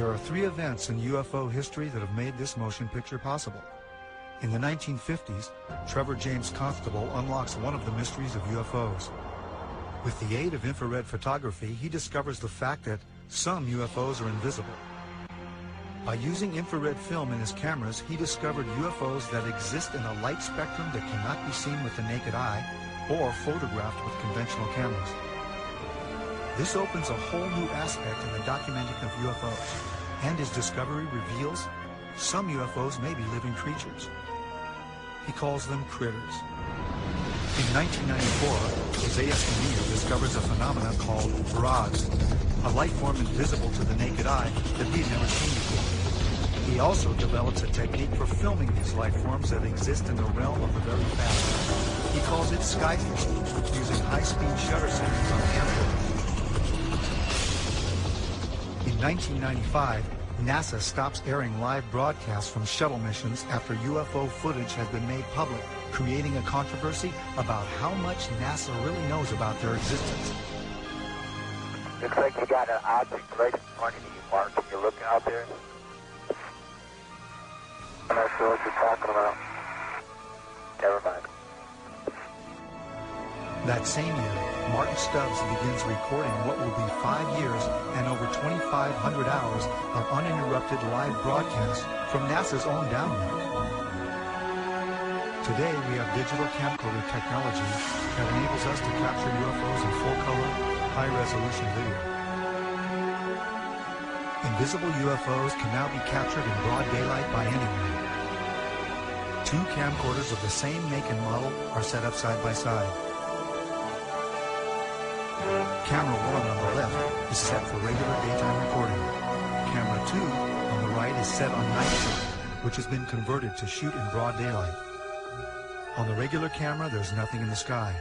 There are three events in UFO history that have made this motion picture possible. In the 1950s, Trevor James Constable unlocks one of the mysteries of UFOs. With the aid of infrared photography, he discovers the fact that some UFOs are invisible. By using infrared film in his cameras, he discovered UFOs that exist in a light spectrum that cannot be seen with the naked eye or photographed with conventional cameras. This opens a whole new aspect in the documenting of UFOs, and his discovery reveals some UFOs may be living creatures. He calls them critters. In 1994, Jose Escamilla discovers a phenomenon called barrage, a life form invisible to the naked eye that he'd never seen before. He also develops a technique for filming these life forms that exist in the realm of the very fast. He calls it skyfilm, using high-speed shutter settings on camcorders. In 1995, NASA stops airing live broadcasts from shuttle missions after UFO footage has been made public, creating a controversy about how much NASA really knows about their existence. Looks like you got an object right in front of you, Mark. Can you look out there? I'm not sure what you're talking about. Never mind. That same year, Martin Stubbs begins recording what will be 5 years and over 2,500 hours of uninterrupted live broadcasts from NASA's own download. Today, we have digital camcorder technology that enables us to capture UFOs in full-color, high-resolution video. Invisible UFOs can now be captured in broad daylight by anyone. Two camcorders of the same make and model are set up side by side. Camera 1 on the left is set for regular daytime recording. Camera 2 on the right is set on night shot, which has been converted to shoot in broad daylight. On the regular camera, there's nothing in the sky.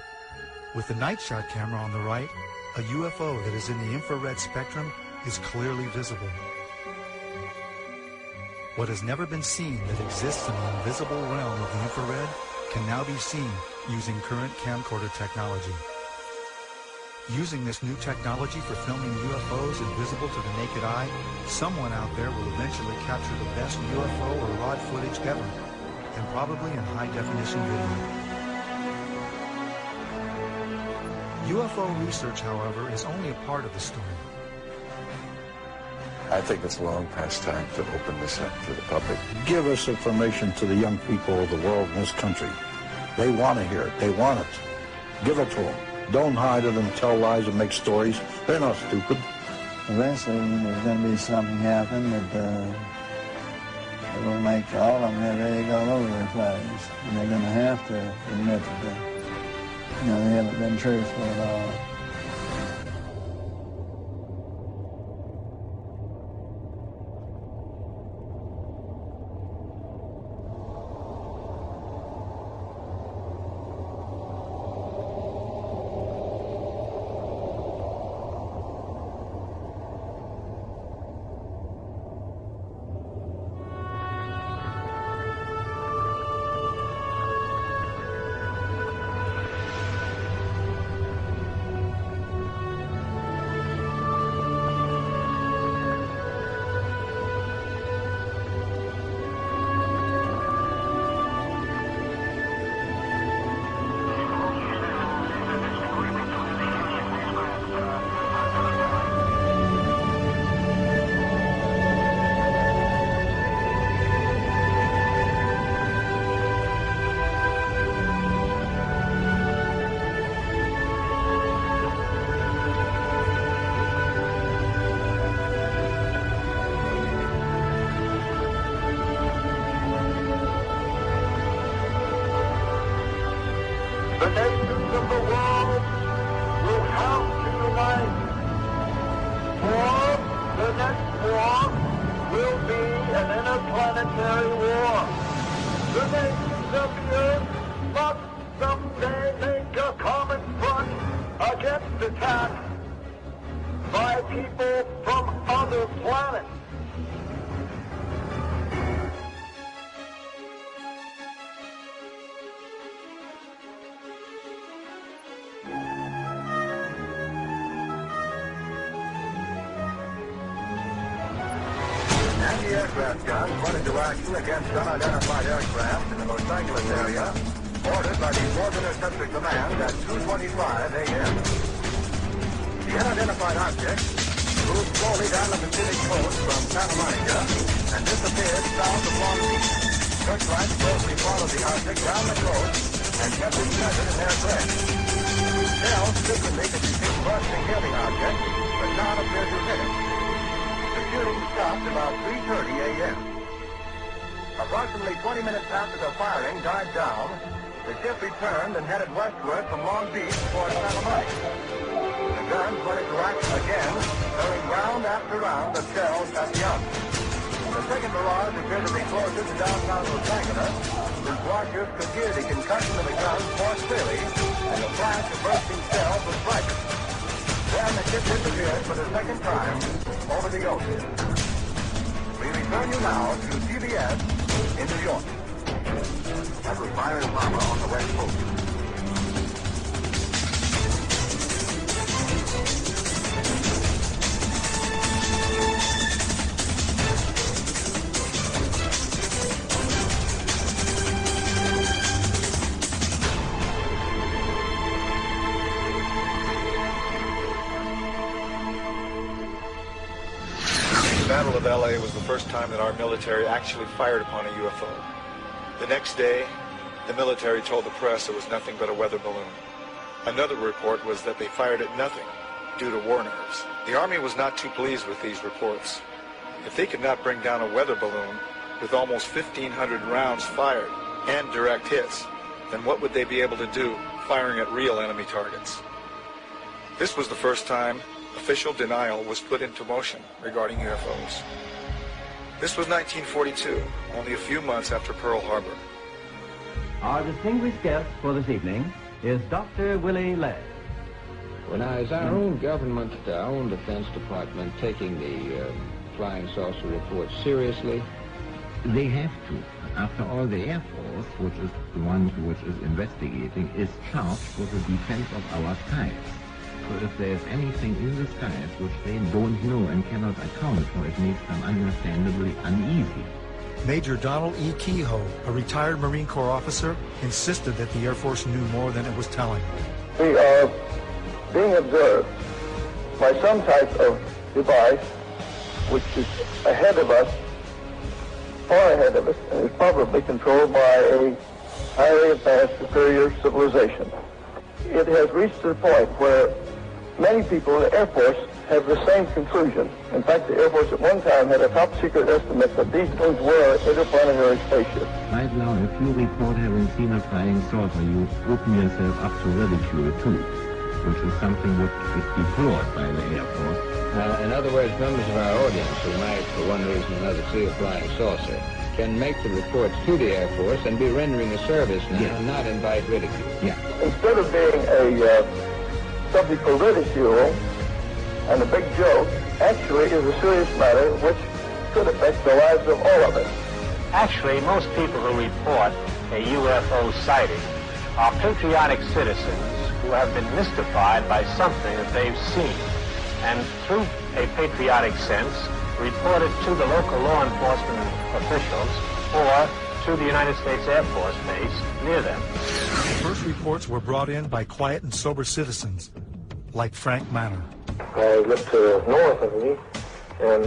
With the night shot camera on the right, a UFO that is in the infrared spectrum is clearly visible. What has never been seen that exists in the invisible realm of the infrared can now be seen using current camcorder technology. Using this new technology for filming UFOs invisible to the naked eye, someone out there will eventually capture the best UFO or ROD footage ever, and probably in high-definition video. UFO research, however, is only a part of the story. I think it's long past time to open this up to the public. Give us information to the young people of the world in this country. They want to hear it. They want it. Give it to them. Don't hide it and tell lies and make stories. They're not stupid. Eventually, there's going to be something happen that will make all of them have egg all over their face. And they're going to have to admit that they haven't been truthful at all. The nations of the world will have to unite, or the next war will be an interplanetary war. The nations of the earth must someday make a common front against attack by people from other planets. enemy aircraft guns went into action against unidentified aircraft in the Los Angeles area, ordered by the Fourth Interceptor Command at 2:25 a.m. The unidentified object moved slowly down the Pacific coast from Santa Monica and disappeared south of Long Beach. Searchlights closely followed the object down the coast and kept it centered in their track. Shells frequently could be seen bursting near the object, but none appeared to hit it. The shooting stopped about 3:30 a.m. Approximately 20 minutes after the firing died down, the ship returned and headed westward from Long Beach toward Santa Monica. The guns went into action again, throwing round after round of shells at the object. The second barrage appeared to be closer to downtown Los Angeles, whose watchers could hear the concussion of the guns more clearly, and the flash of bursting shells was brighter. Then the ship disappeared for the second time over the ocean. We return you now to CBS in New York. That was Byron Palmer on the West Coast. The Battle of LA was the first time that our military actually fired upon a UFO. The next day, the military told the press it was nothing but a weather balloon. Another report was that they fired at nothing due to war nerves. The Army was not too pleased with these reports. If they could not bring down a weather balloon with almost 1,500 rounds fired and direct hits, then what would they be able to do firing at real enemy targets? This was the first time official denial was put into motion regarding UFOs. This was 1942, only a few months after Pearl Harbor. Our distinguished guest for this evening is Dr. Willie Ladd. Well, now, is our own government, our own Defense Department, taking the flying saucer report seriously? They have to. After all, the Air Force, which is the one which is investigating, is charged with the defense of our skies. So if there is anything in the skies which they don't know and cannot account for, it makes them understandably uneasy. Major Donald E. Kehoe, a retired Marine Corps officer, insisted that the Air Force knew more than it was telling. We are being observed by some type of device which is ahead of us, far ahead of us, and is probably controlled by a highly advanced superior civilization. It has reached the point where many people in the Air Force have the same conclusion. In fact, the Air Force at one time had a top-secret estimate that these things were interplanetary spaceships. Right now, if you report having seen a flying saucer, you open yourself up to ridicule too, which is something that is deplored by the Air Force. In other words, members of our audience who might, for one reason or another, see a flying saucer can make the reports to the Air Force and be rendering a service now, and not invite ridicule. Yeah. Instead of being a subject for ridicule and a big joke, actually is a serious matter which could affect the lives of all of us. Actually, most people who report a UFO sighting are patriotic citizens who have been mystified by something that they've seen, and through a patriotic sense, report it to the local law enforcement officials or to the United States Air Force base near them. The first reports were brought in by quiet and sober citizens, like Frank Manor. I looked to the north of me, and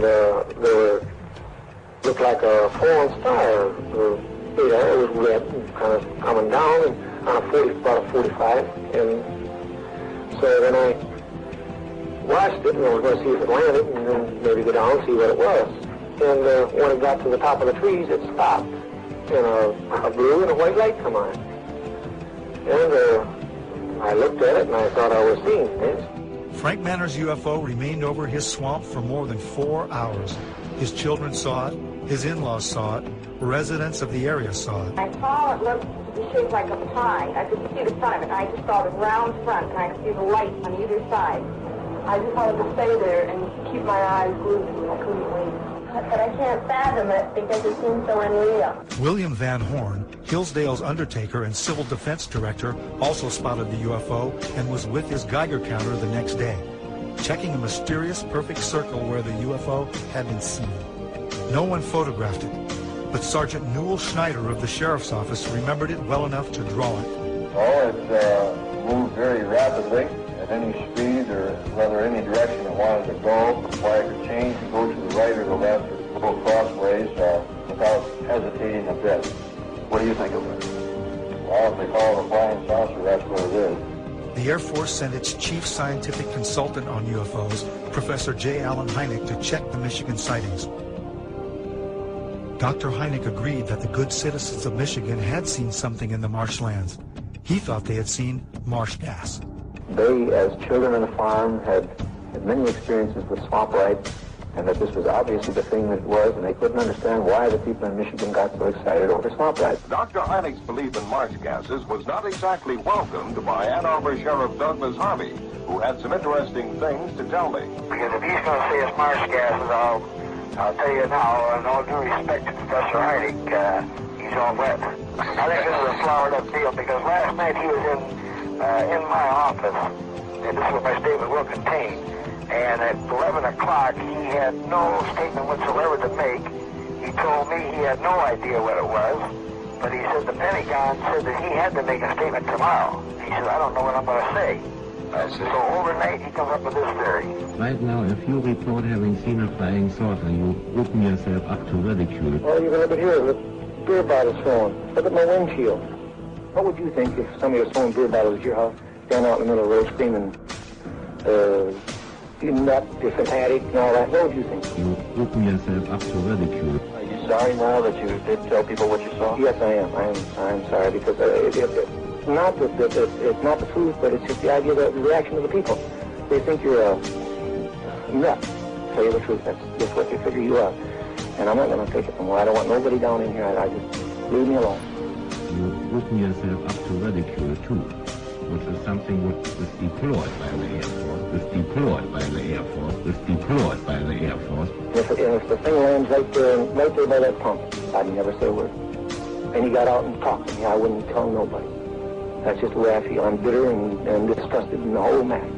looked like a fallen star. The air was red and kind of coming down, and on about a 45. And so then I watched it, and I was going to see if it landed, and then maybe go down and see what it was. And when it got to the top of the trees, it stopped, and a blue and a white light come on. And I looked at it, and I thought I was seeing things. Frank Manor's UFO remained over his swamp for more than 4 hours. His children saw it, his in-laws saw it, residents of the area saw it. I saw it looked shaped like a pie. I couldn't see the front of it. I just saw the round front, and I could see the light on either side. I just wanted to stay there and keep my eyes glued to it. I couldn't wait. But I can't fathom it because it seems so unreal. William Van Horn, Hillsdale's undertaker and civil defense director, also spotted the UFO and was with his Geiger counter the next day, checking a mysterious perfect circle where the UFO had been seen. No one photographed it, but Sergeant Newell Schneider of the Sheriff's Office remembered it well enough to draw it. Oh, it moved very rapidly at any speed or rather any direction it wanted to go. Why it could change and go to the right or the left or go crossways without hesitating a bit. What do you think of it? Well, if they call it a flying saucer, that's what it is. The Air Force sent its chief scientific consultant on UFOs, Professor J. Allen Hynek, to check the Michigan sightings. Dr. Hynek agreed that the good citizens of Michigan had seen something in the marshlands. He thought they had seen marsh gas. They, as children on a farm, had many experiences with swamp rights, and that this was obviously the thing that it was, and they couldn't understand why the people in Michigan got so excited over swamp rights. Dr. Hynek's belief in marsh gases was not exactly welcomed by Ann Arbor Sheriff Douglas Harvey, who had some interesting things to tell me. Because if he's going to say it's marsh gases, I'll tell you now, in all due respect to Professor Hynek, he's all wet. I think this is a flowered up deal, because last night he was in my office, and this is what my statement will contain. And at 11 o'clock, he had no statement whatsoever to make. He told me he had no idea what it was, but he said the Pentagon said that he had to make a statement tomorrow. He said, I don't know what I'm going to say. So overnight, he comes up with this theory. Right now, if you report having seen a flying saucer, you open yourself up to ridicule. Well, you're going to hear the beer bottles thrown. Look at my windshield. What would you think if somebody was throwing beer bottles at your house, down out in the middle of the road screaming, you nut, you're fanatic, and all that? What would you think? You open yourself up to ridicule. Are you sorry now that you did tell people what you saw? Yes, I am. I'm sorry, because it's not it's not the truth, but it's just the idea, the reaction of the people. They think you're a nut. To tell you the truth, that's just what they figure you are. And I'm not going to take it no more. I don't want nobody down in here. I just leave me alone. You open yourself up to ridicule too, which is something which is deplored by the Air Force, is deplored by the Air Force, is deplored by the Air Force. If the thing lands right there by that pump, I'd never say a word. And he got out and talked to me. I wouldn't tell nobody. That's just the way I feel. I'm bitter and disgusted in the whole matter.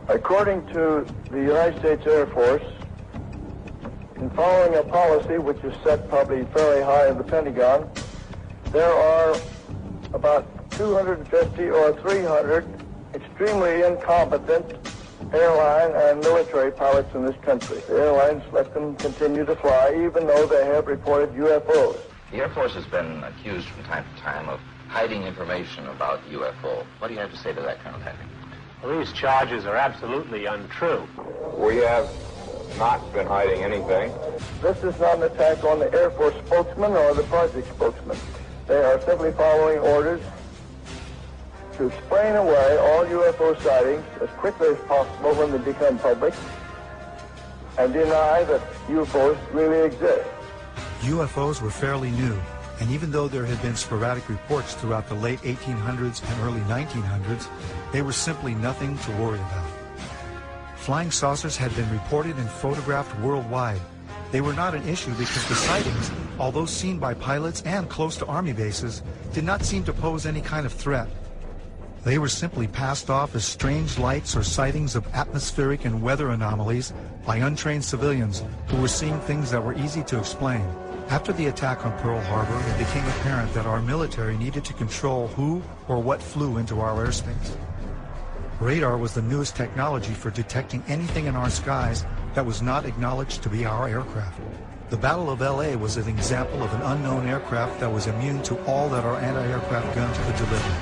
According to the United States Air Force, in following a policy which is set probably fairly high in the Pentagon, there are about 250 or 300 extremely incompetent airline and military pilots in this country. The airlines let them continue to fly even though they have reported UFOs. The Air Force has been accused from time to time of hiding information about UFO. What do you have to say to that, Colonel Henry? Well, these charges are absolutely untrue. We have not been hiding anything. This is not an attack on the Air Force spokesman or the project spokesman. They are simply following orders to explain away all UFO sightings as quickly as possible when they become public and deny that UFOs really exist. UFOs were fairly new, and even though there had been sporadic reports throughout the late 1800s and early 1900s, they were simply nothing to worry about. Flying saucers had been reported and photographed worldwide. They were not an issue because the sightings, although seen by pilots and close to Army bases, did not seem to pose any kind of threat. They were simply passed off as strange lights or sightings of atmospheric and weather anomalies by untrained civilians who were seeing things that were easy to explain. After the attack on Pearl Harbor, it became apparent that our military needed to control who or what flew into our airspace. Radar was the newest technology for detecting anything in our skies that was not acknowledged to be our aircraft. The Battle of LA was an example of an unknown aircraft that was immune to all that our anti-aircraft guns could deliver.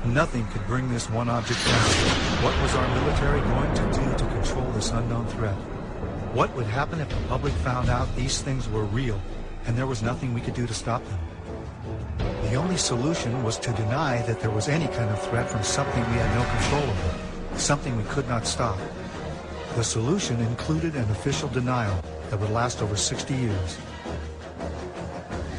Nothing could bring this one object down. What was our military going to do to control this unknown threat? What would happen if the public found out these things were real and there was nothing we could do to stop them? The only solution was to deny that there was any kind of threat from something we had no control over, something we could not stop. The solution included an official denial that would last over 60 years.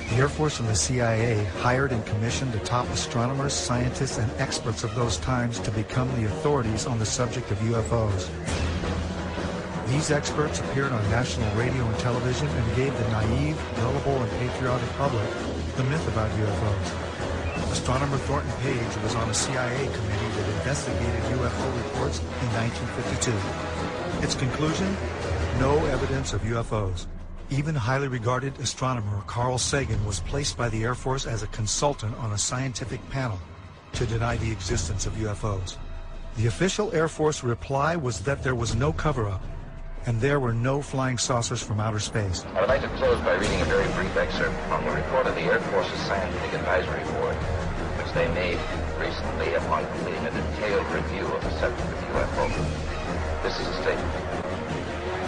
The Air Force and the CIA hired and commissioned the top astronomers, scientists, and experts of those times to become the authorities on the subject of UFOs. These experts appeared on national radio and television and gave the naive, gullible, and patriotic public the myth about UFOs. Astronomer Thornton Page was on a CIA committee that investigated UFO reports in 1952. Its conclusion? No evidence of UFOs. Even highly regarded astronomer Carl Sagan was placed by the Air Force as a consultant on a scientific panel to deny the existence of UFOs. The official Air Force reply was that there was no cover-up, and there were no flying saucers from outer space. I would like to close by reading a very brief excerpt from the report of the Air Force's Scientific Advisory Board, which they made recently upon completing a detailed review of the subject of UFO. This is a statement.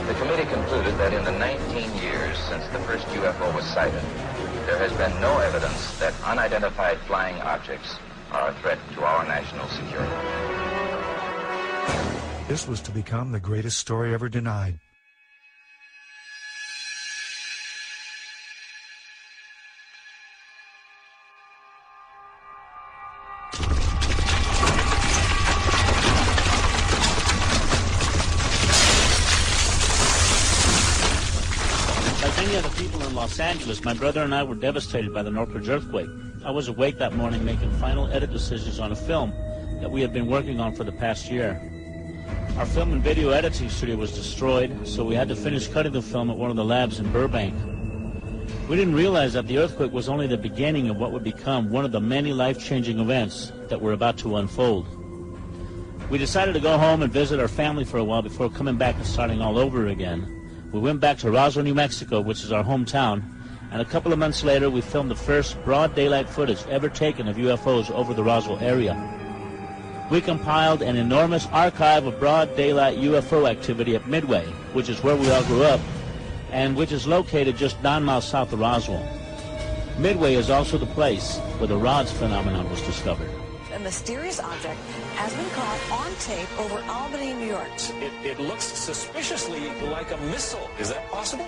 The committee concluded that in the 19 years since the first UFO was sighted, there has been no evidence that unidentified flying objects are a threat to our national security. This was to become the greatest story ever denied. Like many other people in Los Angeles, my brother and I were devastated by the Northridge earthquake. I was awake that morning making final edit decisions on a film that we had been working on for the past year. Our film and video editing studio was destroyed, so we had to finish cutting the film at one of the labs in Burbank. We didn't realize that the earthquake was only the beginning of what would become one of the many life-changing events that were about to unfold. We decided to go home and visit our family for a while before coming back and starting all over again. We went back to Roswell, New Mexico, which is our hometown, and a couple of months later we filmed the first broad daylight footage ever taken of UFOs over the Roswell area. We compiled an enormous archive of broad daylight UFO activity at Midway, which is where we all grew up, and which is located just 9 miles south of Roswell. Midway is also the place where the rods phenomenon was discovered. A mysterious object has been caught on tape over Albany, New York. It looks suspiciously like a missile. Is that possible?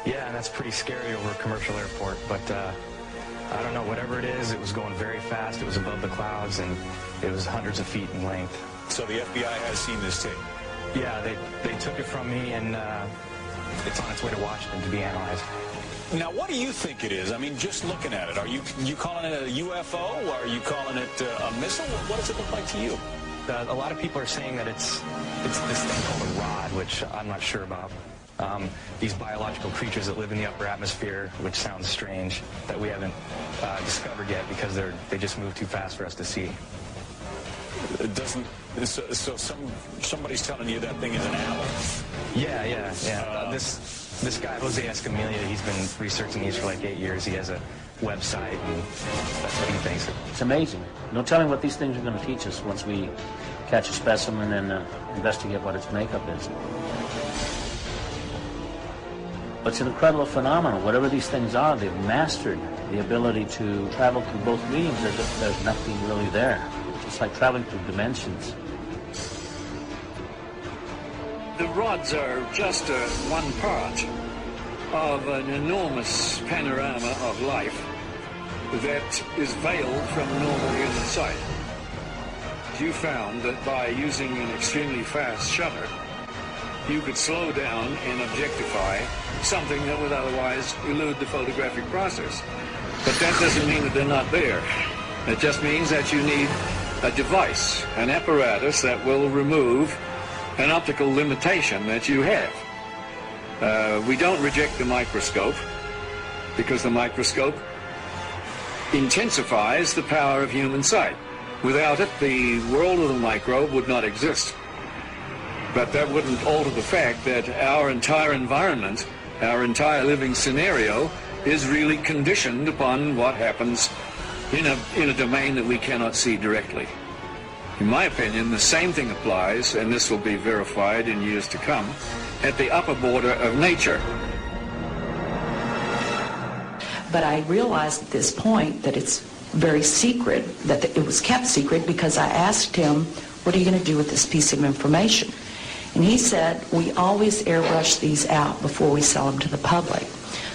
Yeah, and that's pretty scary over a commercial airport, but I don't know, whatever it is, it was going very fast, it was above the clouds, and it was hundreds of feet in length. So the FBI has seen this tape? Yeah, they took it from me, and it's on its way to Washington to be analyzed. Now, what do you think it is? I mean, just looking at it, are you calling it a UFO, or are you calling it a missile? What does it look like to you? A lot of people are saying that it's this thing called a rod, which I'm not sure about. These biological creatures that live in the upper atmosphere, which sounds strange, that we haven't discovered yet because they just move too fast for us to see. It doesn't. So somebody's telling you that thing is an owl. Yeah. This guy, Jose Escamilla, he's been researching these for like 8 years. He has a website, and that's what he thinks. It's amazing. No telling what these things are going to teach us once we catch a specimen and investigate what its makeup is. But it's an incredible phenomenon. Whatever these things are, they've mastered the ability to travel through both mediums as if there's nothing really there. It's like traveling through dimensions. The rods are just one part of an enormous panorama of life that is veiled from normal human sight. You found that by using an extremely fast shutter, you could slow down and objectify something that would otherwise elude the photographic process. But that doesn't mean that they're not there. It just means that you need a device, an apparatus that will remove an optical limitation that you have. We don't reject the microscope because the microscope intensifies the power of human sight. Without it, the world of the microbe would not exist. But that wouldn't alter the fact that our entire environment, our entire living scenario, is really conditioned upon what happens in a domain that we cannot see directly. In my opinion, the same thing applies, and this will be verified in years to come, at the upper border of nature. But I realized at this point that it's very secret, that it was kept secret, because I asked him, what are you going to do with this piece of information? And he said, we always airbrush these out before we sell them to the public.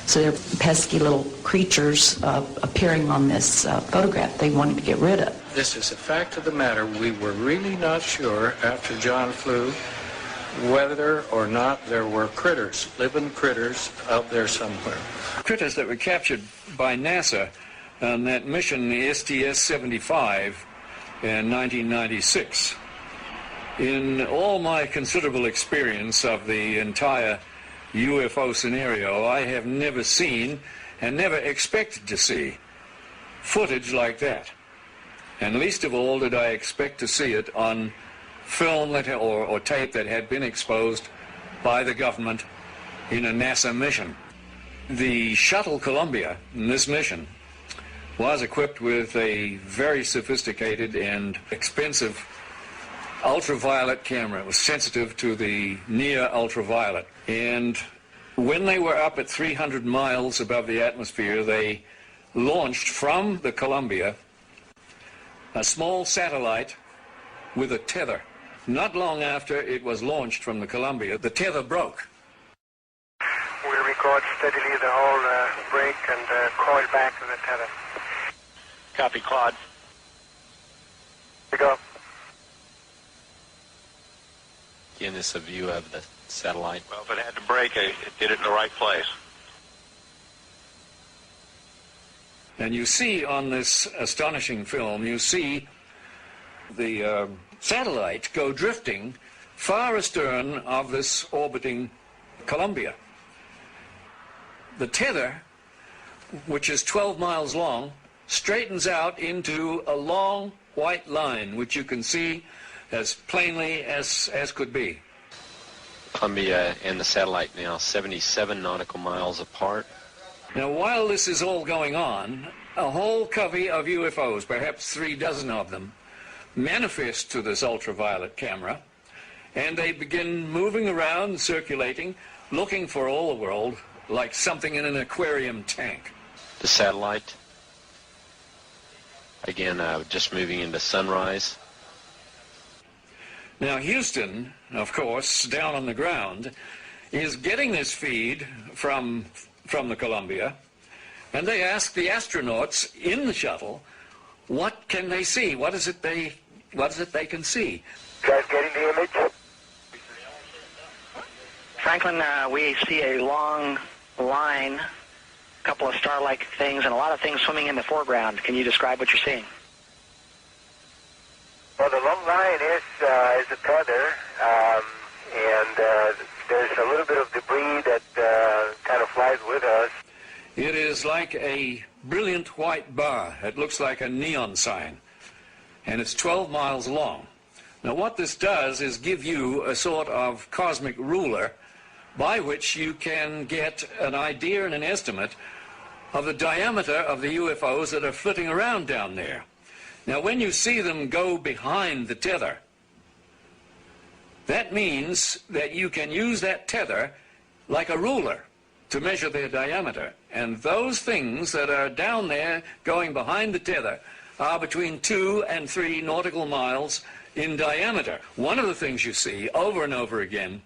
So they're pesky little creatures appearing on this photograph they wanted to get rid of. This is a fact of the matter. We were really not sure after John flew whether or not there were critters, living critters out there somewhere. Critters that were captured by NASA on that mission, the STS-75, in 1996. In all my considerable experience of the entire UFO scenario, I have never seen and never expected to see footage like that. And least of all did I expect to see it on film that, or tape that had been exposed by the government in a NASA mission. The shuttle Columbia in this mission was equipped with a very sophisticated and expensive ultraviolet camera. It was sensitive to the near ultraviolet. And when they were up at 300 miles above the atmosphere, they launched from the Columbia a small satellite with a tether. Not long after it was launched from the Columbia, the tether broke. We'll record steadily the whole break and coil back to the tether. Copy, Claude. Here we go. Again, this is a view of the satellite. Well, if it had to break, it did it in the right place. And you see on this astonishing film, you see the satellite go drifting far astern of this orbiting Columbia. The tether, which is 12 miles long, straightens out into a long white line, which you can see as plainly as could be. Columbia and the satellite now 77 nautical miles apart. Now, while this is all going on, a whole covey of UFOs, perhaps 36 of them, manifest to this ultraviolet camera, and they begin moving around, circulating, looking for all the world like something in an aquarium tank. The satellite, again, just moving into sunrise. Now, Houston, of course, down on the ground, is getting this feed from the Columbia, and they ask the astronauts in the shuttle, what can they see? What is it they can see? Guys getting the image? Franklin, we see a long line, a couple of star-like things, and a lot of things swimming in the foreground. Can you describe what you're seeing? Well, the long line is a tether, and there's a little bit of debris that kind of flies with us. It is like a brilliant white bar. It looks like a neon sign, and it's 12 miles long. Now, what this does is give you a sort of cosmic ruler by which you can get an idea and an estimate of the diameter of the UFOs that are flitting around down there. Now, when you see them go behind the tether, that means that you can use that tether like a ruler to measure their diameter. And those things that are down there going behind the tether are between 2 and 3 nautical miles in diameter. One of the things you see over and over again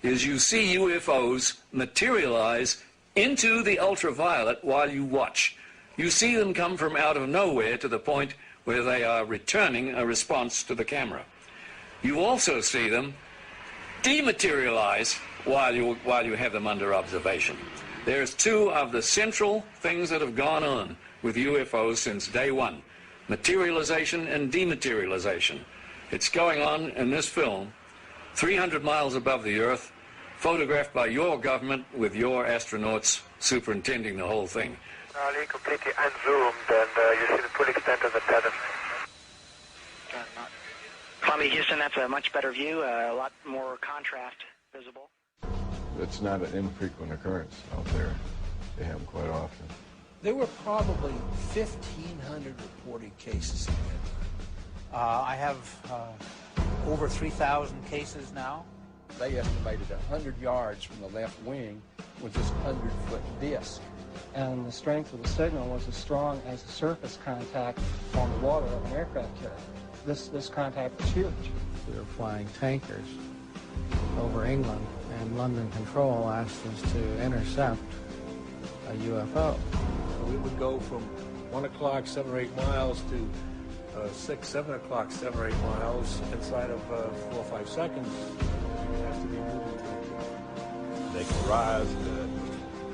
is you see UFOs materialize into the ultraviolet while you watch. You see them come from out of nowhere to the point where they are returning a response to the camera. You also see them dematerialize while you have them under observation. There's 2 of the central things that have gone on with UFOs since day one: materialization and dematerialization. It's going on in this film, 300 miles above the Earth, photographed by your government with your astronauts superintending the whole thing. Completely unzoomed, and you see the full extent of the tether. Columbia, Houston, that's a much better view, a lot more contrast visible. It's not an infrequent occurrence out there. They happen quite often. There were probably 1,500 reported cases in that time. I have over 3,000 cases now. They estimated 100 yards from the left wing with this 100-foot disc. And the strength of the signal was as strong as the surface contact on the water of an aircraft carrier. This contact was huge. We were flying tankers over England, and London Control asked us to intercept a UFO. We would go from 1 o'clock, 7 or 8 miles to 6, 7 o'clock, 7 or 8 miles inside of 4 or 5 seconds. You have to be moving to They could rise,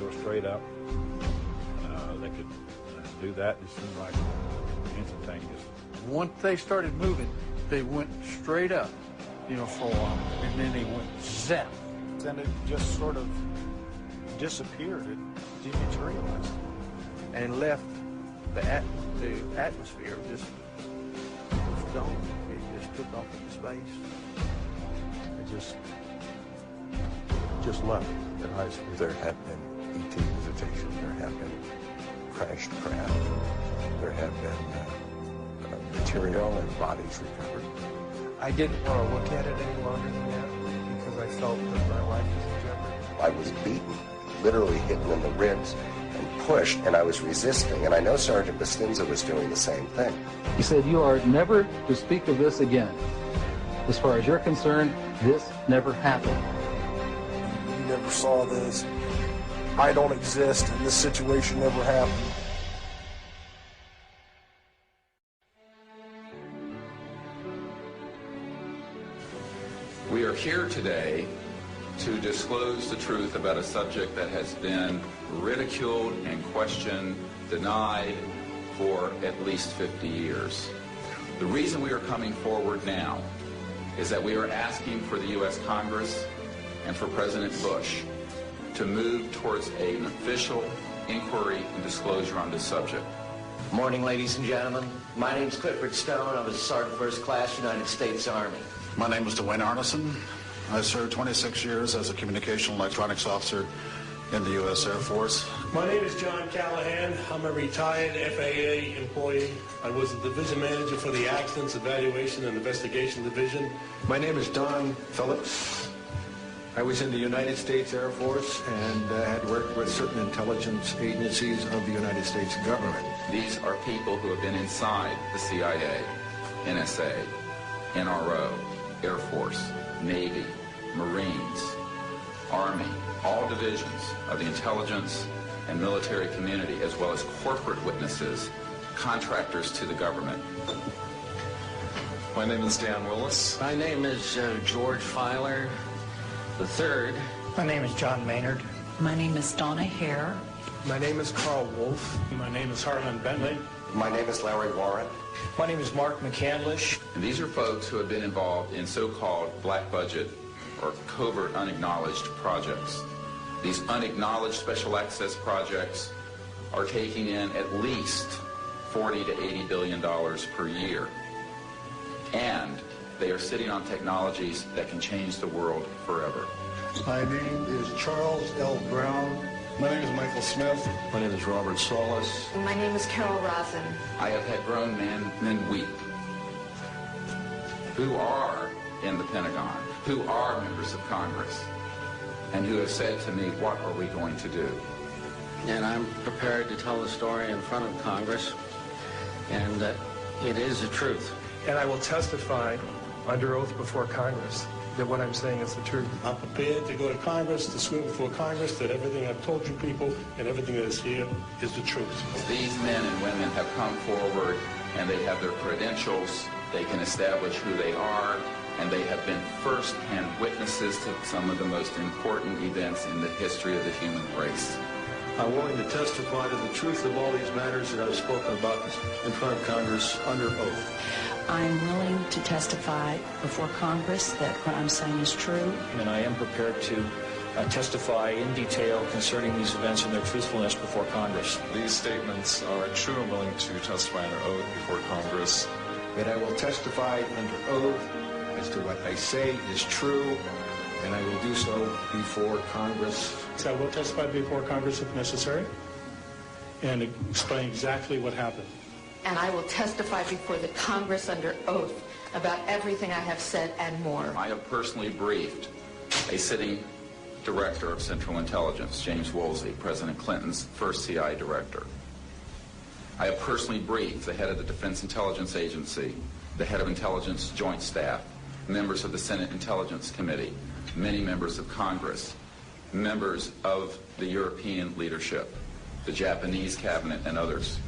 go straight up. They could do that. It seemed like instantaneous. Once they started moving, they went straight up, for a while, and then they went zap. And it just sort of disappeared, it dematerialized, and left the atmosphere just gone. It just took off into space. It just left. There have been ET visitation. There have been crashed craft. There have been material and bodies recovered. I didn't want to look at it any longer than that because I felt that my life was in jeopardy. I was beaten, literally hidden in the ribs and pushed, and I was resisting. And I know Sergeant Bustinza was doing the same thing. He said, "You are never to speak of this again. As far as you're concerned, this never happened." You never saw this. I don't exist, and this situation never happened. We are here today to disclose the truth about a subject that has been ridiculed and questioned, denied for at least 50 years. The reason we are coming forward now is that we are asking for the U.S. Congress and for President Bush to move towards an official inquiry and disclosure on this subject. Morning, ladies and gentlemen. My name is Clifford Stone. I was a Sergeant First Class, United States Army. My name is Dwayne Arneson. I served 26 years as a communication electronics officer in the U.S. Air Force. My name is John Callahan. I'm a retired FAA employee. I was the division manager for the Accidents Evaluation and Investigation Division. My name is Don Phillips. I was in the United States Air Force and had worked with certain intelligence agencies of the United States government. These are people who have been inside the CIA, NSA, NRO, Air Force, Navy, Marines, Army, all divisions of the intelligence and military community, as well as corporate witnesses, contractors to the government. My name is Dan Willis. My name is George Filer III. My name is John Maynard. My name is Donna Hare. My name is Carl Wolf. My name is Harlan Bentley. My name is Larry Warren. My name is Mark McCandlish. And these are folks who have been involved in so-called black budget or covert unacknowledged projects. These unacknowledged special access projects are taking in at least $40 to $80 billion per year. And they are sitting on technologies that can change the world forever. My name is Charles L. Brown. My name is Michael Smith. My name is Robert Solis. My name is Carol Rosen. I have had grown men weep who are in the Pentagon, who are members of Congress, and who have said to me, what are we going to do? And I'm prepared to tell the story in front of Congress, and it is the truth. And I will testify under oath before Congress that what I'm saying is the truth. I'm prepared to go to Congress, to swear before Congress that everything I've told you people and everything that is here is the truth. These men and women have come forward and they have their credentials, they can establish who they are, and they have been first-hand witnesses to some of the most important events in the history of the human race. I'm willing to testify to the truth of all these matters that I've spoken about in front of Congress under oath. I'm willing to testify before Congress that what I'm saying is true. And I am prepared to testify in detail concerning these events and their truthfulness before Congress. These statements are true and willing to testify under oath before Congress. That I will testify under oath as to what I say is true, and I will do so before Congress. So I will testify before Congress if necessary and explain exactly what happened. And I will testify before the Congress under oath about everything I have said and more. I have personally briefed a sitting director of Central Intelligence, James Woolsey, President Clinton's first CI director. I have personally briefed the head of the Defense Intelligence Agency, the head of Intelligence Joint Staff, members of the Senate Intelligence Committee, many members of Congress, members of the European leadership, the Japanese cabinet, and others.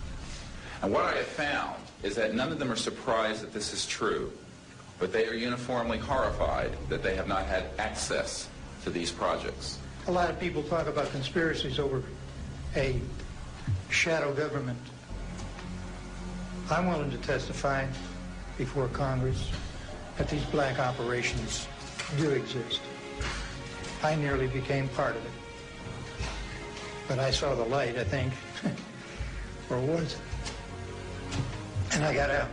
And what I have found is that none of them are surprised that this is true, but they are uniformly horrified that they have not had access to these projects. A lot of people talk about conspiracies over a shadow government. I'm willing to testify before Congress that these black operations do exist. I nearly became part of it. but I saw the light, I think, or was it? And I got out.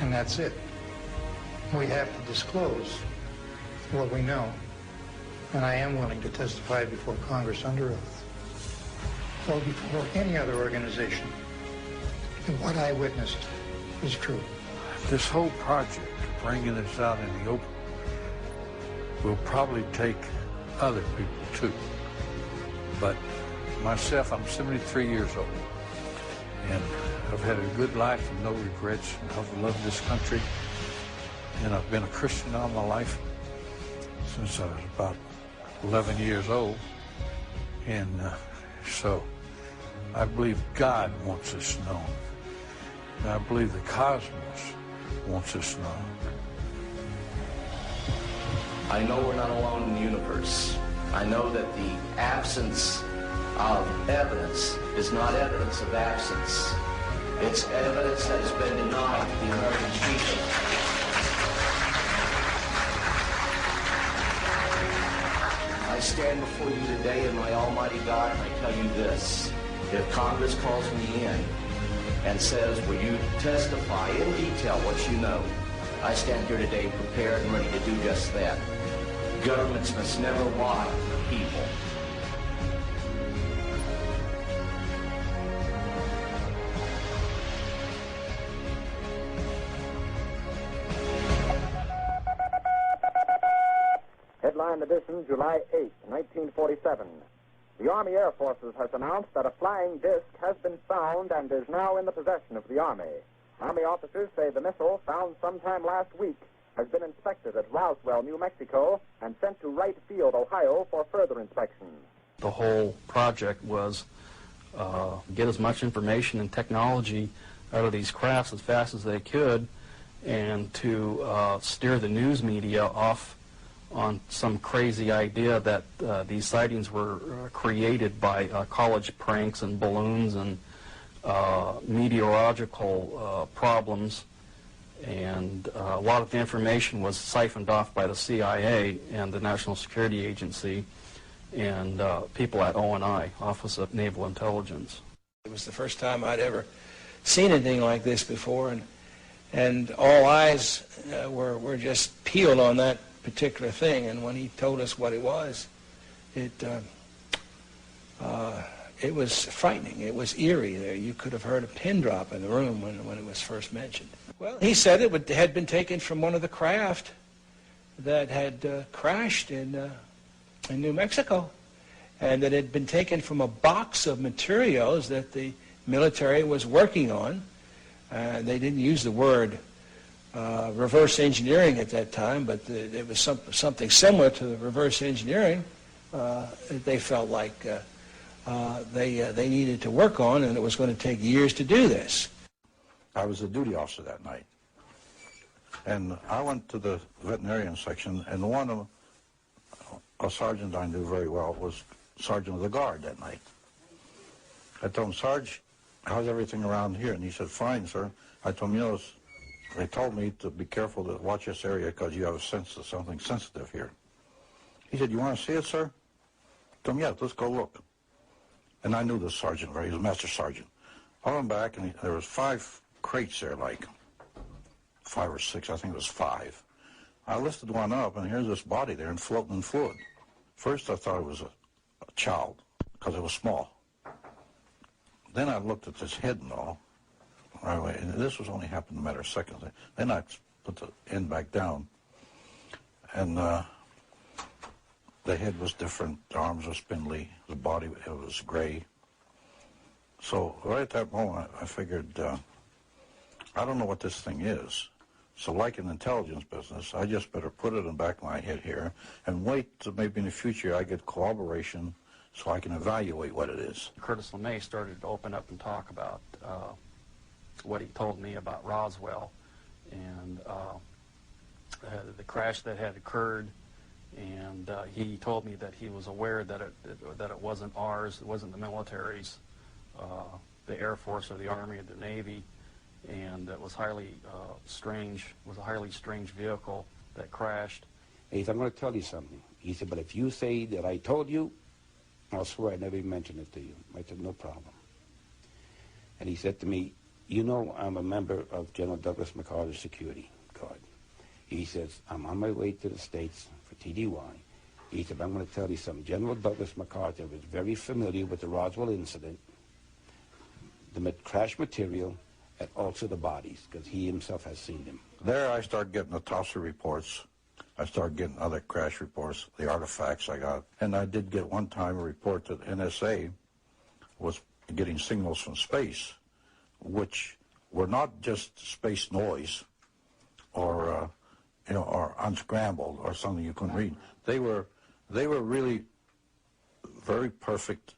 And that's it. We have to disclose what we know. And I am willing to testify before Congress under oath, or before any other organization, that what I witnessed is true. This whole project, bringing this out in the open, will probably take other people too. But myself, I'm 73 years old, and I've had a good life and no regrets, and I've loved this country, and I've been a Christian all my life since I was about 11 years old, and so I believe God wants this known. And I believe the cosmos wants this known. I know we're not alone in the universe. I know that the absence of evidence is not evidence of absence. It's evidence that has been denied to the American people. I stand before you today in my almighty God, and I tell you this. If Congress calls me in and says, will you testify in detail what you know, I stand here today prepared and ready to do just that. Governments must never lie to the people. Headline edition, July 8, 1947. The Army Air Forces has announced that a flying disc has been found and is now in the possession of the Army. Army officers say the missile, found sometime last week, has been inspected at Roswell, New Mexico, and sent to Wright Field, Ohio, for further inspection. The whole project was get as much information and technology out of these crafts as fast as they could, and to steer the news media off on some crazy idea that these sightings were created by college pranks and balloons and meteorological problems. And a lot of the information was siphoned off by the CIA and the National Security Agency and people at ONI, Office of Naval Intelligence. It was the first time I'd ever seen anything like this before, and all eyes were just peeled on that particular thing. And when he told us what it was, it was frightening. It was eerie there. You could have heard a pin drop in the room when it was first mentioned. Well, he said it had been taken from one of the craft that had crashed in New Mexico, and that it had been taken from a box of materials that the military was working on. They didn't use the word reverse engineering at that time, but it was something similar to the reverse engineering they felt like they needed to work on, and it was going to take years to do this. I was a duty officer that night, and I went to the veterinarian section, and one of a sergeant I knew very well was sergeant of the guard that night. I told him, Sarge, how's everything around here? And he said, fine, sir. I told him, you know, they told me to be careful to watch this area because you have a sense of something sensitive here. He said, you want to see it, sir? I told him, yeah, let's go look. And I knew this sergeant very, he was a master sergeant. I went back, and there was 5 crates there, like 5 or 6, I think it was 5. I lifted one up, and here's this body there and floating in fluid. First, I thought it was a child because it was small. Then I looked at this head and all. Right away, and this was only happened in a matter of seconds. Then I put the end back down, and the head was different. The arms were spindly. The body, it was gray. So right at that moment, I figured, I don't know what this thing is. So like in the intelligence business, I just better put it in the back of my head here and wait till maybe in the future I get corroboration so I can evaluate what it is. Curtis LeMay started to open up and talk about what he told me about Roswell and the crash that had occurred, and he told me that he was aware that it wasn't ours, it wasn't the military's, the Air Force or the Army or the Navy, and it was highly strange. It was a highly strange vehicle that crashed. He said, I'm going to tell you something. He said, but if you say that I told you, I'll swear I never even mentioned it to you. I said, no problem. And he said to me, you know, I'm a member of General Douglas MacArthur's security guard. He says, I'm on my way to the States for TDY. He said, I'm going to tell you something. General Douglas MacArthur was very familiar with the Roswell incident, the crash material, and also the bodies, because he himself has seen them. There I started getting the Tosser reports. I started getting other crash reports, the artifacts I got. And I did get one time a report that NSA was getting signals from space, which were not just space noise or, or unscrambled or something you couldn't read. They were really very perfect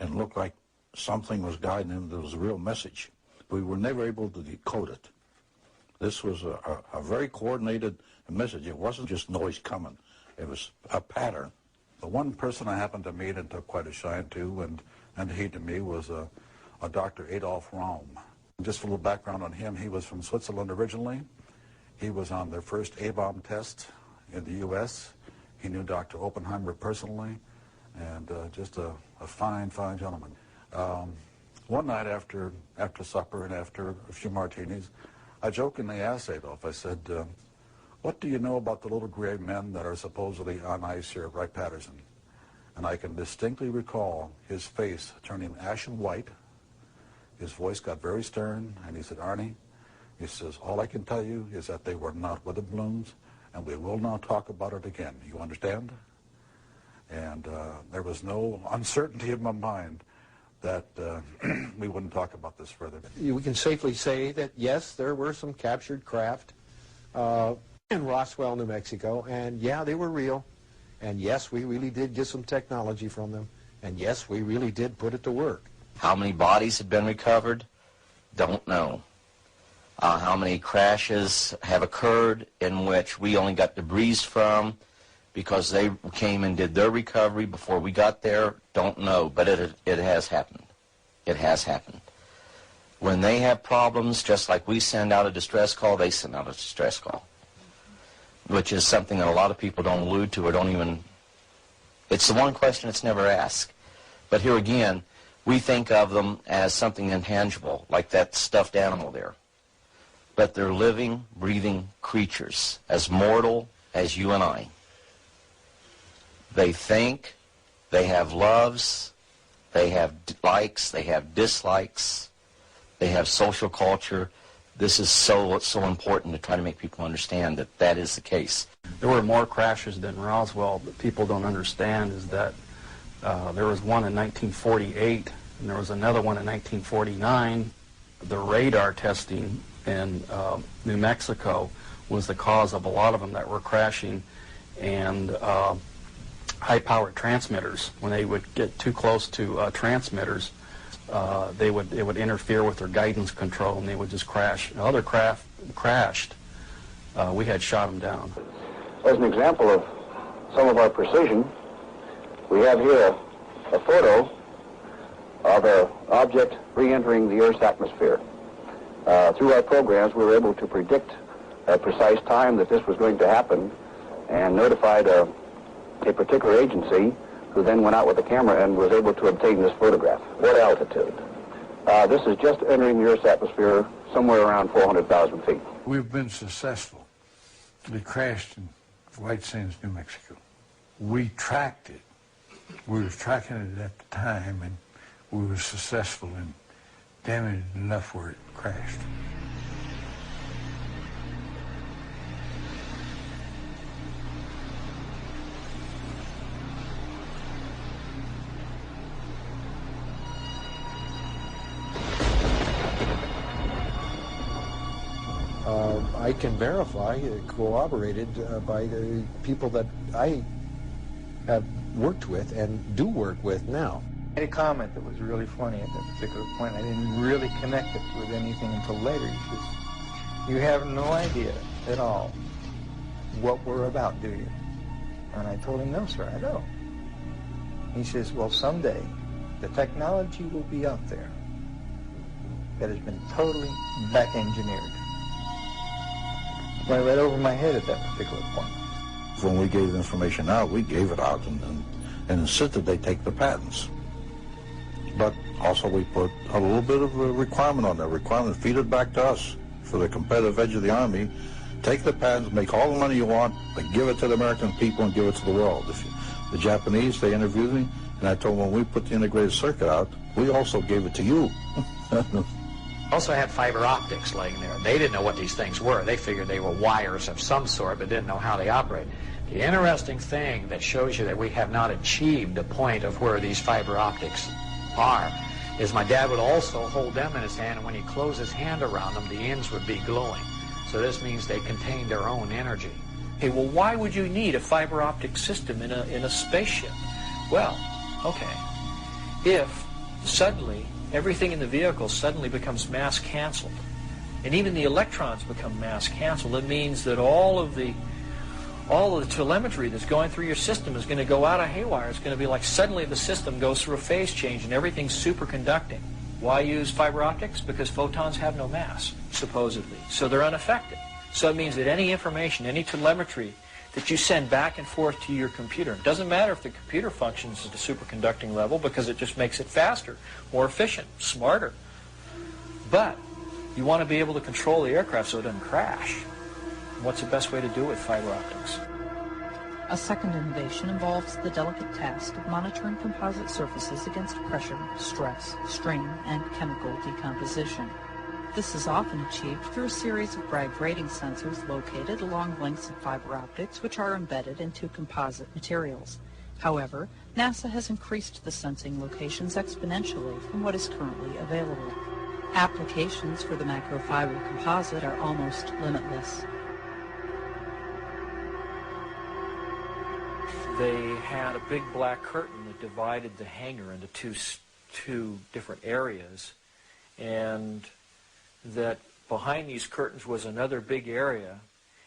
and looked like something was guiding them. There was a real message. We were never able to decode it. This was a very coordinated message. It wasn't just noise coming. It was a pattern. The one person I happened to meet and took quite a shine to, and he to me, was a Dr. Adolf Raum. Just a little background on him. He was from Switzerland originally. He was on their first A-bomb test in the U.S. He knew Dr. Oppenheimer personally, and just a fine, fine gentleman. One night after supper and after a few martinis, I jokingly asked Adolf, I said, what do you know about the little gray men that are supposedly on ice here at Wright-Patterson? And I can distinctly recall his face turning ashen white. His voice got very stern, and he said, Arnie, he says, all I can tell you is that they were not weather balloons, and we will not talk about it again. You understand? And there was no uncertainty in my mind that we wouldn't talk about this further. We can safely say that, yes, there were some captured craft in Roswell, New Mexico, and yeah, they were real, and yes, we really did get some technology from them, and yes, we really did put it to work. How many bodies have been recovered? Don't know. How many crashes have occurred in which we only got debris from because they came and did their recovery before we got there? Don't know, but it has happened. It has happened. When they have problems, just like we send out a distress call, they send out a distress call, which is something that a lot of people don't allude to or don't even, it's the one question that's never asked. But here again, we think of them as something intangible, like that stuffed animal there. But they're living, breathing creatures, as mortal as you and I. They think, they have loves, they have likes, they have dislikes, they have social culture. This is so important to try to make people understand that that is the case. There were more crashes than Roswell, but people don't understand is that there was one in 1948, and there was another one in 1949. The radar testing in New Mexico was the cause of a lot of them that were crashing, and high-powered transmitters, when they would get too close to transmitters, it would interfere with their guidance control, and they would just crash. Other craft crashed. We had shot them down. As an example of some of our precision, we have here a photo of an object re-entering the Earth's atmosphere. Through our programs, we were able to predict a precise time that this was going to happen and notified a particular agency who then went out with a camera and was able to obtain this photograph. What altitude? This is just entering the Earth's atmosphere somewhere around 400,000 feet. We've been successful. We crashed in White Sands, New Mexico. We tracked it. We were tracking it at the time, and we were successful in damaging it enough where it crashed. I can verify, corroborated by the people that I have worked with and do work with now. I made a comment that was really funny at that particular point. I didn't really connect it with anything until later. He says, "You have no idea at all what we're about, do you?" And I told him, "No, sir, I don't." He says, "Well, someday the technology will be out there that has been totally back-engineered." Went right over my head at that particular point. When we gave the information out, we gave it out, and and insisted they take the patents. But also we put a little bit of a requirement on that. Requirement, feed it back to us for the competitive edge of the Army. Take the patents, make all the money you want, but give it to the American people and give it to the world. The Japanese, they interviewed me, and I told them when we put the integrated circuit out, we also gave it to you. Also had fiber optics laying there. They didn't know what these things were. They figured they were wires of some sort, but didn't know how they operate. The interesting thing that shows you that we have not achieved the point of where these fiber optics are is my dad would also hold them in his hand, and when he closed his hand around them, the ends would be glowing. So this means they contain their own energy. Okay, well, why would you need a fiber optic system in a spaceship? Well, okay, if suddenly everything in the vehicle suddenly becomes mass canceled, and even the electrons become mass canceled, it means that all of the telemetry that's going through your system is going to go out of haywire. It's going to be like suddenly the system goes through a phase change and everything's superconducting. Why use fiber optics? Because photons have no mass, supposedly. So they're unaffected. So it means that any information, any telemetry that you send back and forth to your computer, it doesn't matter if the computer functions at the superconducting level because it just makes it faster, more efficient, smarter. But you want to be able to control the aircraft so it doesn't crash. What's the best way to do it with fiber optics? A second innovation involves the delicate task of monitoring composite surfaces against pressure, stress, strain, and chemical decomposition. This is often achieved through a series of Bragg rating sensors located along lengths of fiber optics which are embedded into composite materials. However, NASA has increased the sensing locations exponentially from what is currently available. Applications for the macrofiber composite are almost limitless. They had a big black curtain that divided the hangar into two different areas, and that behind these curtains was another big area,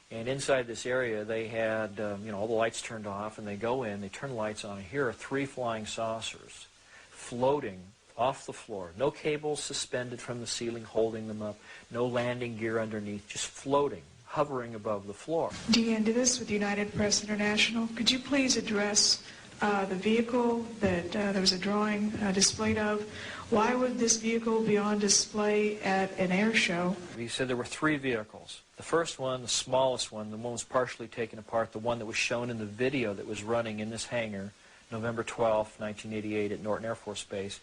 and inside this area they had all the lights turned off, and they go in, they turn the lights on, and here are 3 flying saucers floating off the floor. No cables suspended from the ceiling holding them up, no landing gear underneath, just floating, hovering above the floor. Deanne Davis with United Press International. Could you please address the vehicle that there was a drawing displayed of? Why would this vehicle be on display at an air show? He said there were 3 vehicles. The first one, the smallest one, the one was partially taken apart, the one that was shown in the video that was running in this hangar, November 12, 1988 at Norton Air Force Base,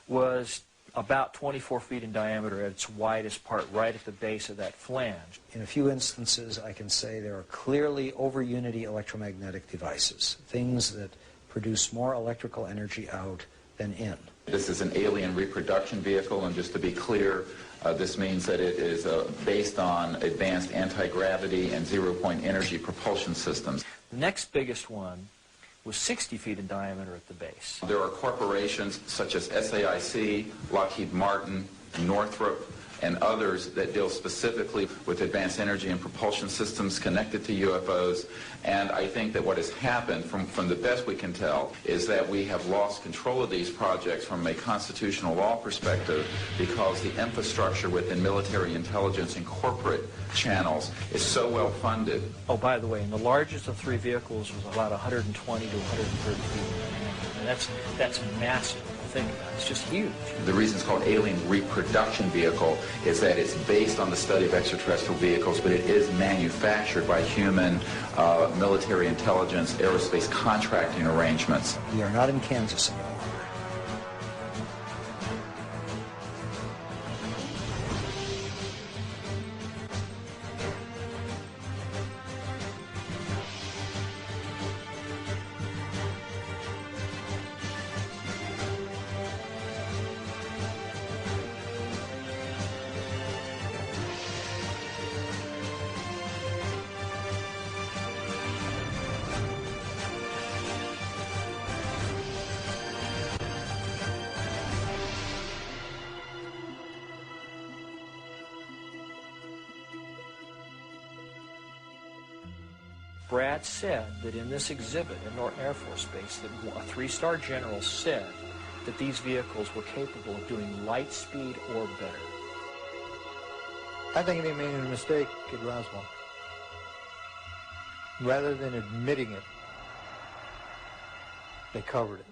was about 24 feet in diameter at its widest part, right at the base of that flange. In a few instances, I can say there are clearly over-unity electromagnetic devices, things that produce more electrical energy out than in. This is an alien reproduction vehicle, and just to be clear, this means that it is based on advanced anti-gravity and zero-point energy propulsion systems. The next biggest one was 60 feet in diameter at the base. There are corporations such as SAIC, Lockheed Martin, Northrop, and others that deal specifically with advanced energy and propulsion systems connected to UFOs. And I think that what has happened, from the best we can tell, is that we have lost control of these projects from a constitutional law perspective because the infrastructure within military intelligence and corporate channels is so well funded. Oh, by the way, and the largest of 3 vehicles was about 120 to 130 feet. And that's massive. Think about it. It's just huge. The reason it's called alien reproduction vehicle is that it's based on the study of extraterrestrial vehicles, but it is manufactured by human military intelligence, aerospace contracting arrangements. We are not in Kansas anymore. Brad said that in this exhibit at Norton Air Force Base that a 3-star general said that these vehicles were capable of doing light speed or better. I think they made a mistake at Roswell. Rather than admitting it, they covered it.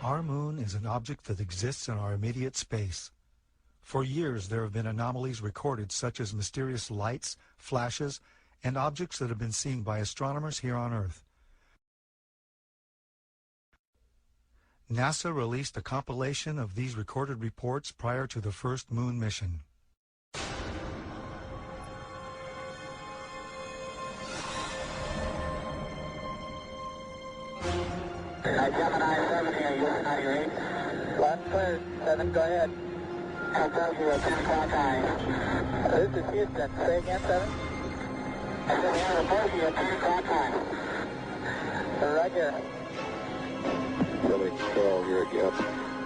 Our moon is an object that exists in our immediate space. For years, there have been anomalies recorded such as mysterious lights, flashes, and objects that have been seen by astronomers here on Earth. NASA released a compilation of these recorded reports prior to the first moon mission. Gemini 70, are you on your 8? Left clear, 7, go ahead. Philadelphia, 10 o'clock high. This is Houston, say again, 7? I said Philadelphia, 10 o'clock high. Right here. Gemini Control here again.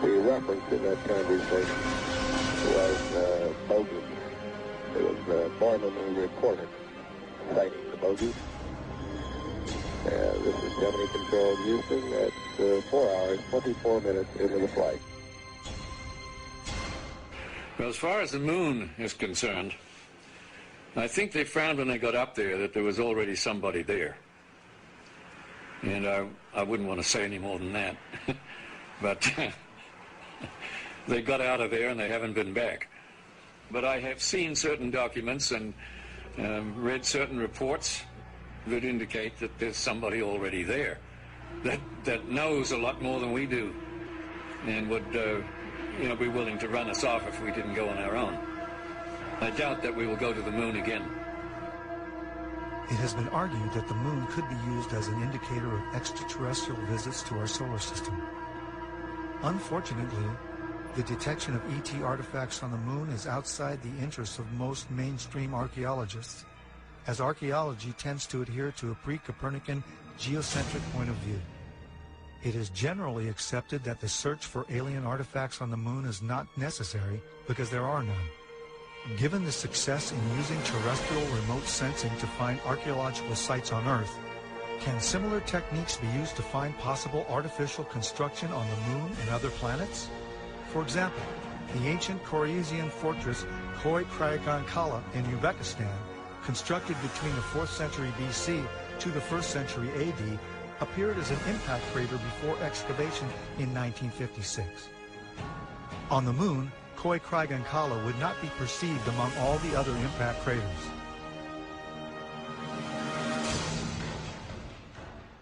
The reference in that conversation was bogus. It was Borman who reported citing the bogus. This is Gemini Control Houston. That's 4 hours, 24 minutes into the flight. Well, as far as the moon is concerned, I think they found when they got up there that there was already somebody there. And I wouldn't want to say any more than that. But they got out of there and they haven't been back. But I have seen certain documents and read certain reports that indicate that there's somebody already there that knows a lot more than we do and would be willing to run us off if we didn't go on our own. I doubt that we will go to the moon again. It has been argued that the moon could be used as an indicator of extraterrestrial visits to our solar system. Unfortunately, the detection of ET artifacts on the moon is outside the interests of most mainstream archaeologists, as archaeology tends to adhere to a pre-Copernican geocentric point of view. It is generally accepted that the search for alien artifacts on the moon is not necessary because there are none. Given the success in using terrestrial remote sensing to find archaeological sites on Earth, can similar techniques be used to find possible artificial construction on the moon and other planets? For example, the ancient Khorezmian fortress Khoi Kragan Kala in Uzbekistan, constructed between the 4th century BC to the 1st century AD, appeared as an impact crater before excavation in 1956. On the moon, Khoi Kragan Kala would not be perceived among all the other impact craters.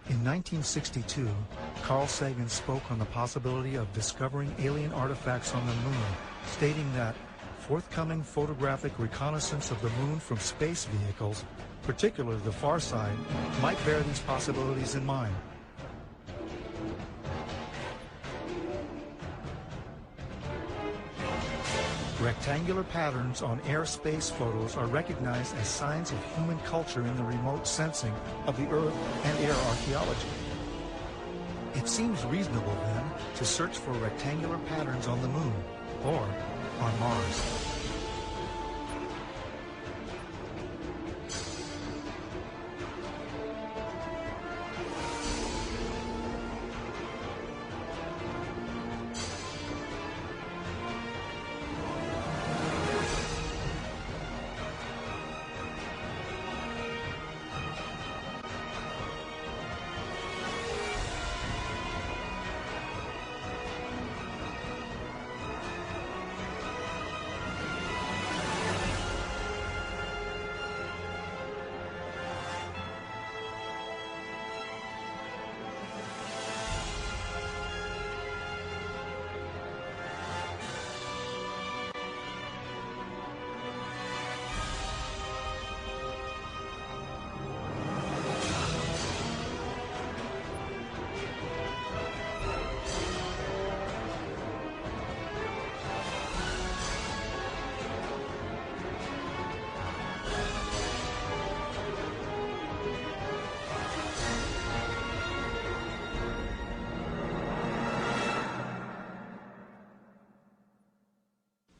In 1962, Carl Sagan spoke on the possibility of discovering alien artifacts on the moon, stating that forthcoming photographic reconnaissance of the moon from space vehicles, particularly the far side, might bear these possibilities in mind. Rectangular patterns on airspace photos are recognized as signs of human culture in the remote sensing of the Earth and air archaeology. It seems reasonable, then, to search for rectangular patterns on the moon or on Mars.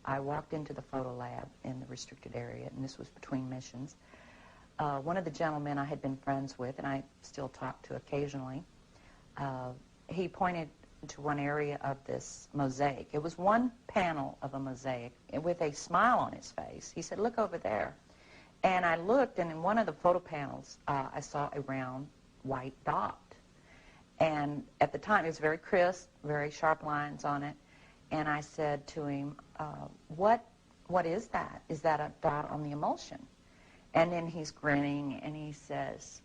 I walked into the photo lab in the restricted area, and this was between missions. One of the gentlemen I had been friends with, and I still talk to occasionally, he pointed to one area of this mosaic. It was one panel of a mosaic with a smile on his face. He said, "Look over there." And I looked, and in one of the photo panels, I saw a round white dot. And at the time, it was very crisp, very sharp lines on it. And I said to him, what is that? Is that a dot on the emulsion? And then he's grinning, and he says,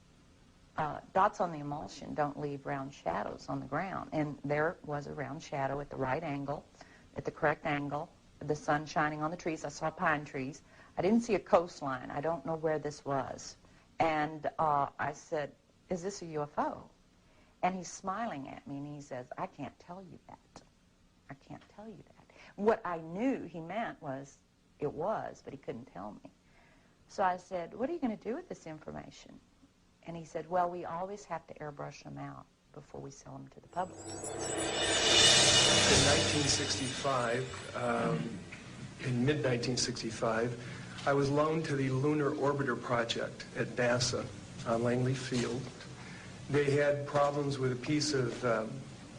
dots on the emulsion don't leave round shadows on the ground. And there was a round shadow at the right angle, at the correct angle, the sun shining on the trees. I saw pine trees. I didn't see a coastline. I don't know where this was. And I said, "Is this a UFO?" And he's smiling at me, and he says, "I can't tell you that. I can't tell you that." What I knew he meant was it was, but he couldn't tell me. So I said, "What are you going to do with this information?" And he said, "Well, we always have to airbrush them out before we sell them to the public." In 1965, in mid-1965, I was loaned to the Lunar Orbiter Project at NASA on Langley Field. They had problems with a piece of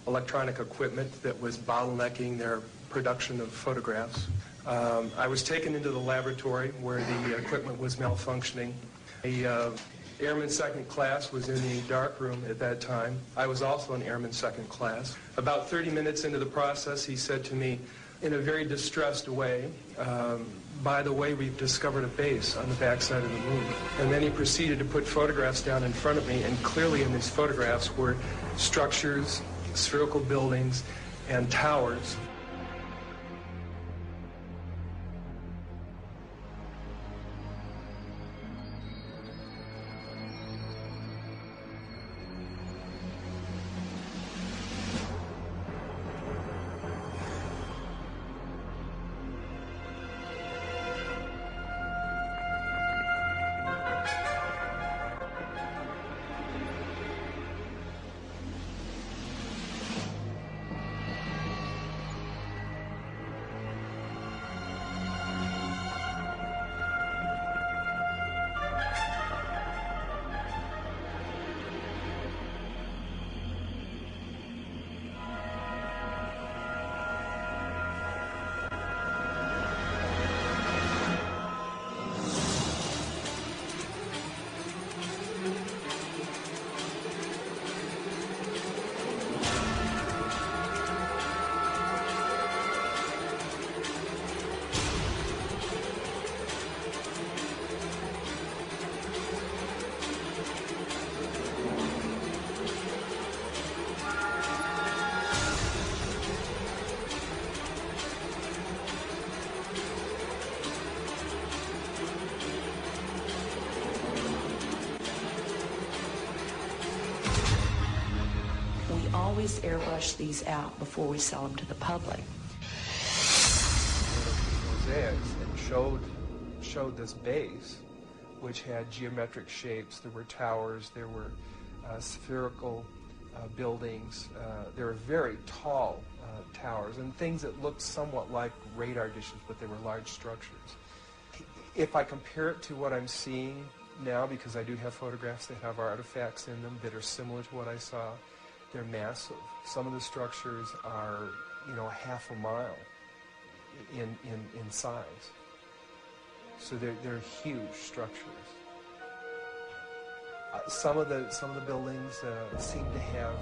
electronic equipment that was bottlenecking their production of photographs. I was taken into the laboratory where the equipment was malfunctioning. The Airman Second Class was in the darkroom at that time. I was also in Airman Second Class. About 30 minutes into the process, he said to me in a very distressed way, "By the way, we've discovered a base on the backside of the moon." And then he proceeded to put photographs down in front of me, and clearly in these photographs were structures, spherical buildings, and towers. Always airbrush these out before we sell them to the public. Mosaics and showed this base, which had geometric shapes. There were towers. There were spherical buildings. There were very tall towers and things that looked somewhat like radar dishes, but they were large structures. If I compare it to what I'm seeing now, because I do have photographs that have artifacts in them that are similar to what I saw, they're massive. Some of the structures are, half a mile in size. So they're huge structures. Some of the buildings seem to have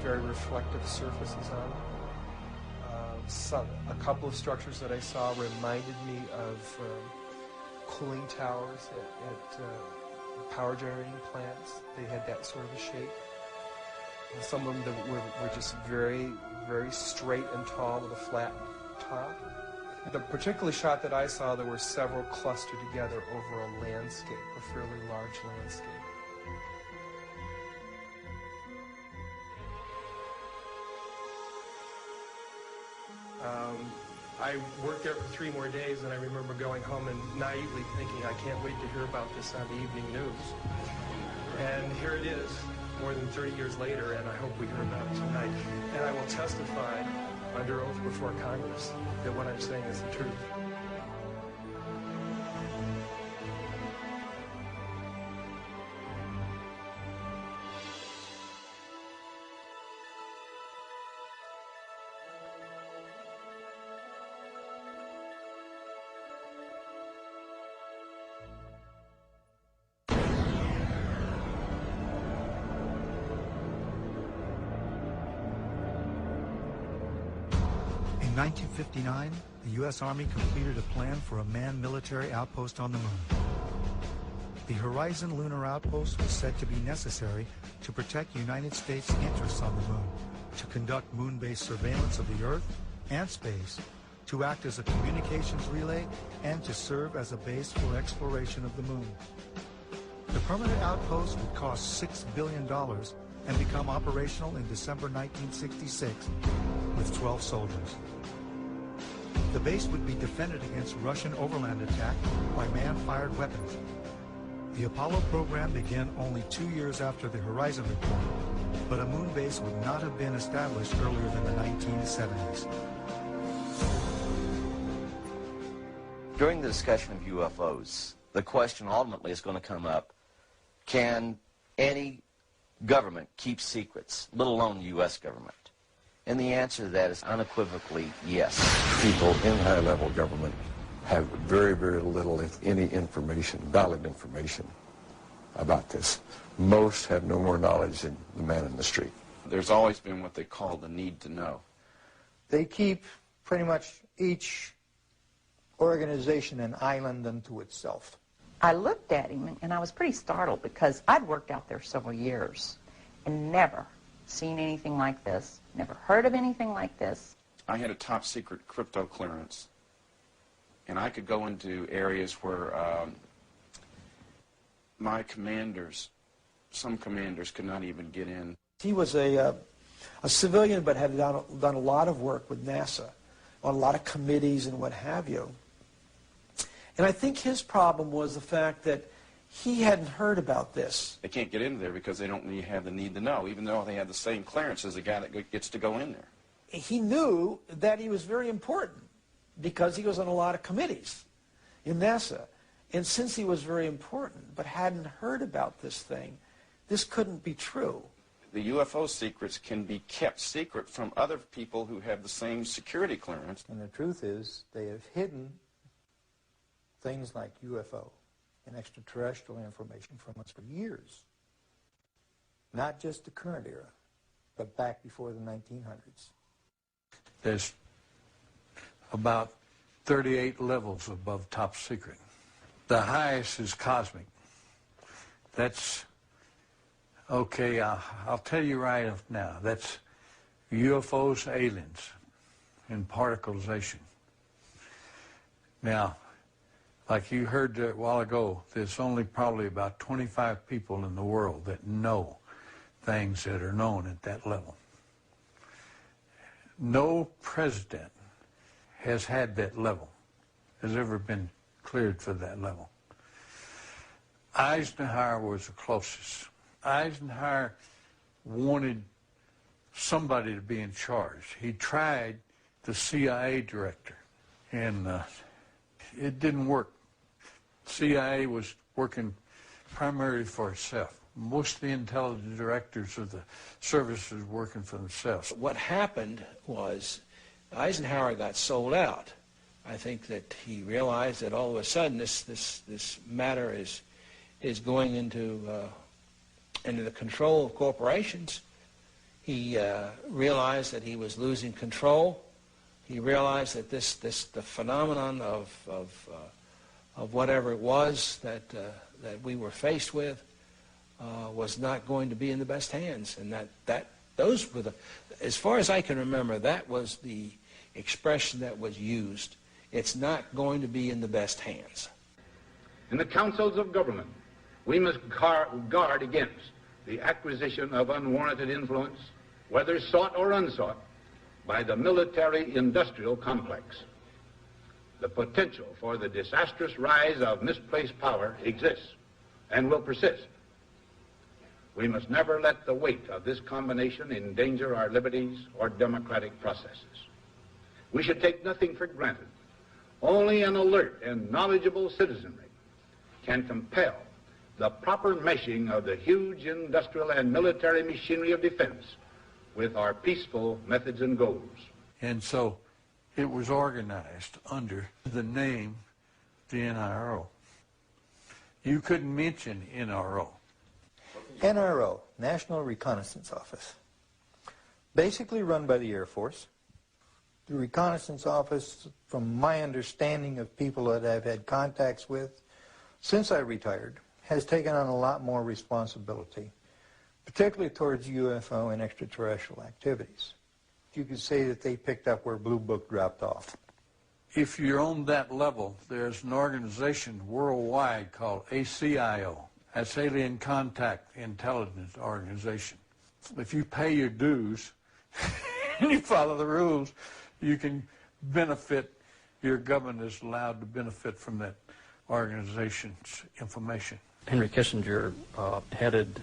very reflective surfaces on them. A couple of structures that I saw reminded me of cooling towers at power generating plants. They had that sort of a shape. And some of them were just very, very straight and tall with a flat top. The particular shot that I saw, there were several clustered together over a landscape, a fairly large landscape. I worked there for 3 more days, and I remember going home and naively thinking, I can't wait to hear about this on the evening news. And here it is, more than 30 years later, and I hope we hear about it tonight. And I will testify under oath before Congress that what I'm saying is the truth. In 1959, the U.S. Army completed a plan for a manned military outpost on the moon. The Horizon Lunar Outpost was said to be necessary to protect United States interests on the moon, to conduct moon-based surveillance of the Earth and space, to act as a communications relay, and to serve as a base for exploration of the moon. The permanent outpost would cost $6 billion and become operational in December 1966 with 12 soldiers. The base would be defended against Russian overland attack by man-fired weapons. The Apollo program began only 2 years after the Horizon report, but a moon base would not have been established earlier than the 1970s. During the discussion of UFOs, the question ultimately is going to come up, can any government keep secrets, let alone the U.S. government? And the answer to that is unequivocally yes. People in high-level government have very, very little, if any, information, valid information about this. Most have no more knowledge than the man in the street. There's always been what they call the need to know. They keep pretty much each organization an island unto itself. I looked at him and I was pretty startled because I'd worked out there several years and never seen anything like this, never heard of anything like this. I had a top secret crypto clearance, and I could go into areas where my commanders, some commanders could not even get in. He was a civilian but had done a lot of work with NASA on a lot of committees and what have you. And I think his problem was the fact that he hadn't heard about this. They can't get into there because they don't have the need to know, even though they have the same clearance as the guy that gets to go in there. He knew that he was very important because he was on a lot of committees in NASA. And since he was very important but hadn't heard about this thing, this couldn't be true. The UFO secrets can be kept secret from other people who have the same security clearance. And the truth is, they have hidden things like UFO and extraterrestrial information from us for years. Not just the current era, but back before the 1900s. There's about 38 levels above top secret. The highest is cosmic. That's, okay, I'll tell you right off now, that's UFOs, aliens, and particleization. Now, like you heard a while ago, there's only probably about 25 people in the world that know things that are known at that level. No president has had that level, has ever been cleared for that level. Eisenhower was the closest. Eisenhower wanted somebody to be in charge. He tried the CIA director, and it didn't work. CIA was working primarily for itself. Most of the intelligence directors of the services were working for themselves. What happened was Eisenhower got sold out. I think that he realized that all of a sudden this matter is going into the control of corporations. He realized that he was losing control. He realized that the phenomenon of whatever it was that we were faced with was not going to be in the best hands, and those were as far as I can remember, that was the expression that was used. It's not going to be in the best hands. In the councils of government, we must guard against the acquisition of unwarranted influence, whether sought or unsought, by the military-industrial complex. The potential for the disastrous rise of misplaced power exists and will persist. We must never let the weight of this combination endanger our liberties or democratic processes. We should take nothing for granted. Only an alert and knowledgeable citizenry can compel the proper meshing of the huge industrial and military machinery of defense with our peaceful methods and goals. And so it was organized under the name the NRO. You couldn't mention NRO. NRO, National Reconnaissance Office, basically run by the Air Force. The Reconnaissance Office, from my understanding of people that I've had contacts with since I retired, has taken on a lot more responsibility, particularly towards UFO and extraterrestrial activities. You could say that they picked up where Blue Book dropped off. If you're on that level, there's an organization worldwide called ACIO. That's Alien Contact Intelligence Organization. If you pay your dues and you follow the rules, you can benefit, your government is allowed to benefit from that organization's information. Henry Kissinger headed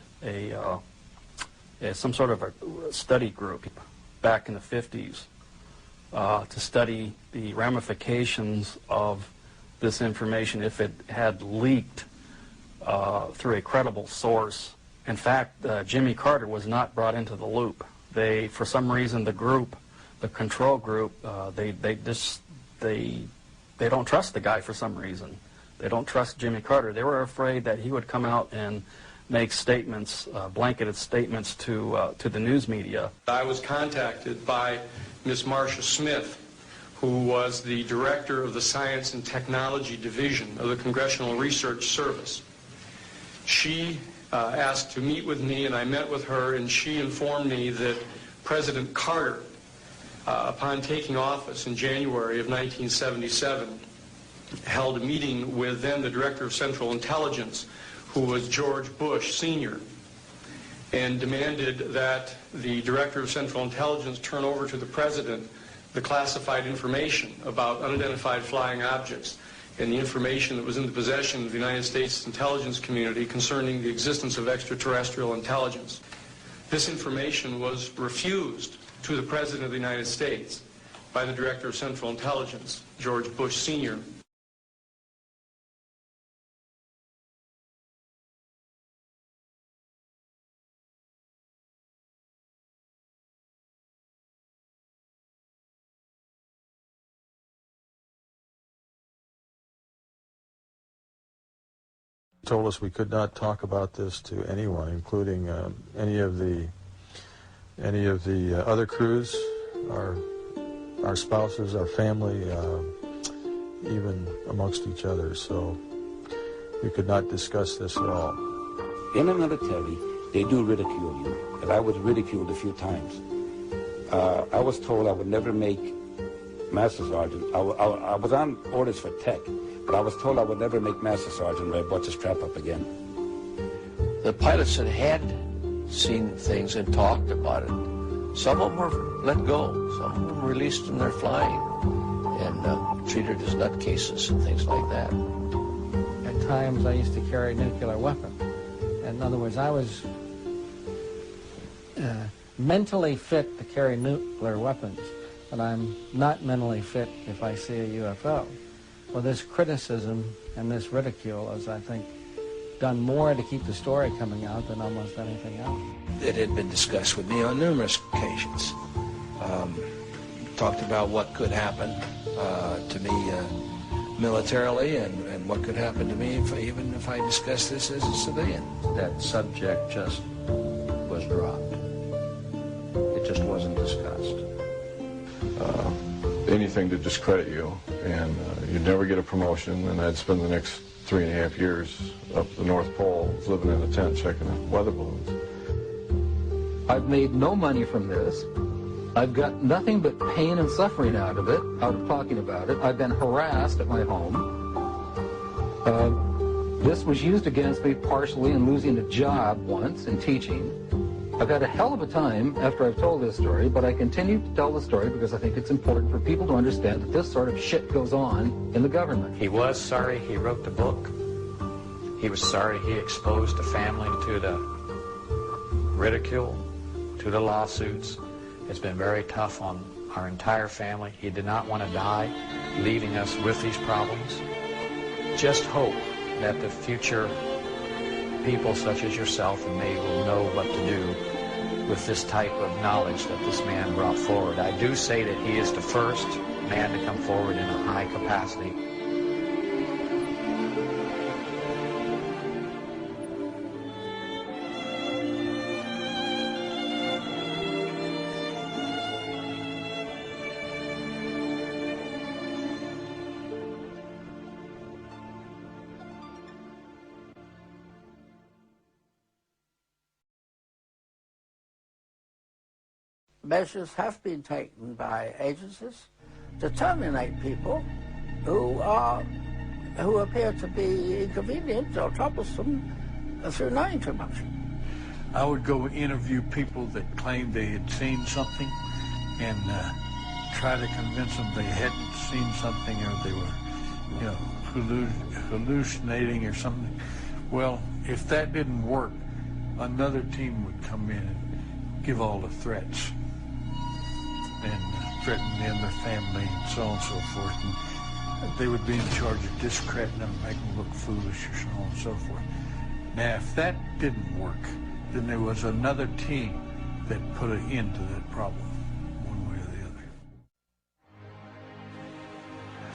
some sort of a study group back in the 50s to study the ramifications of this information if it had leaked through a credible source. In fact, Jimmy Carter was not brought into the loop. They, for some reason, the group, the control group, they don't trust the guy for some reason. They don't trust Jimmy Carter. They were afraid that he would come out and make statements, blanketed statements to the news media. I was contacted by Ms. Marcia Smith, who was the director of the Science and Technology Division of the Congressional Research Service. She asked to meet with me, and I met with her, and she informed me that President Carter, upon taking office in January of 1977, held a meeting with then the Director of Central Intelligence, who was George Bush Sr., and demanded that the Director of Central Intelligence turn over to the President the classified information about unidentified flying objects and the information that was in the possession of the United States intelligence community concerning the existence of extraterrestrial intelligence. This information was refused to the President of the United States by the Director of Central Intelligence, George Bush Sr. Told us we could not talk about this to anyone, including any of the other crews, our spouses, our family, even amongst each other. So we could not discuss this at all. In the military, they do ridicule you, and I was ridiculed a few times. I was told I would never make Master Sergeant. I was on orders for tech, but I was told I would never make Master Sergeant, or I brought the strap up again. The pilots that had seen things and talked about it, some of them were let go, some of them released from their flying and treated as nutcases and things like that. At times I used to carry a nuclear weapon. In other words, I was mentally fit to carry nuclear weapons, but I'm not mentally fit if I see a UFO. Well, this criticism and this ridicule has, I think, done more to keep the story coming out than almost anything else. It had been discussed with me on numerous occasions. Talked about what could happen to me militarily and what could happen to me even if I discussed this as a civilian. That subject just was dropped. It just wasn't discussed. Anything to discredit you, and you'd never get a promotion, and I'd spend the next 3.5 years up the North Pole living in a tent checking weather balloons. I've made no money from this. I've got nothing but pain and suffering out of it, out of talking about it. I've been harassed at my home. This was used against me partially in losing a job once in teaching. I've had a hell of a time after I've told this story, but I continue to tell the story because I think it's important for people to understand that this sort of shit goes on in the government. He was sorry he wrote the book. He was sorry he exposed the family to the ridicule, to the lawsuits. It's been very tough on our entire family. He did not want to die, leaving us with these problems. Just hope that the future people such as yourself and me will know what to do with this type of knowledge that this man brought forward. I do say that he is the first man to come forward in a high capacity. Measures have been taken by agencies to terminate people who appear to be inconvenient or troublesome through knowing too much. I would go interview people that claimed they had seen something and try to convince them they hadn't seen something, or they were, hallucinating or something. Well, if that didn't work, another team would come in and give all the threats and threaten them, their family, and so on and so forth. And they would be in charge of discrediting them, making them look foolish, or so on and so forth. Now, if that didn't work, then there was another team that put an end to that problem, one way or the other.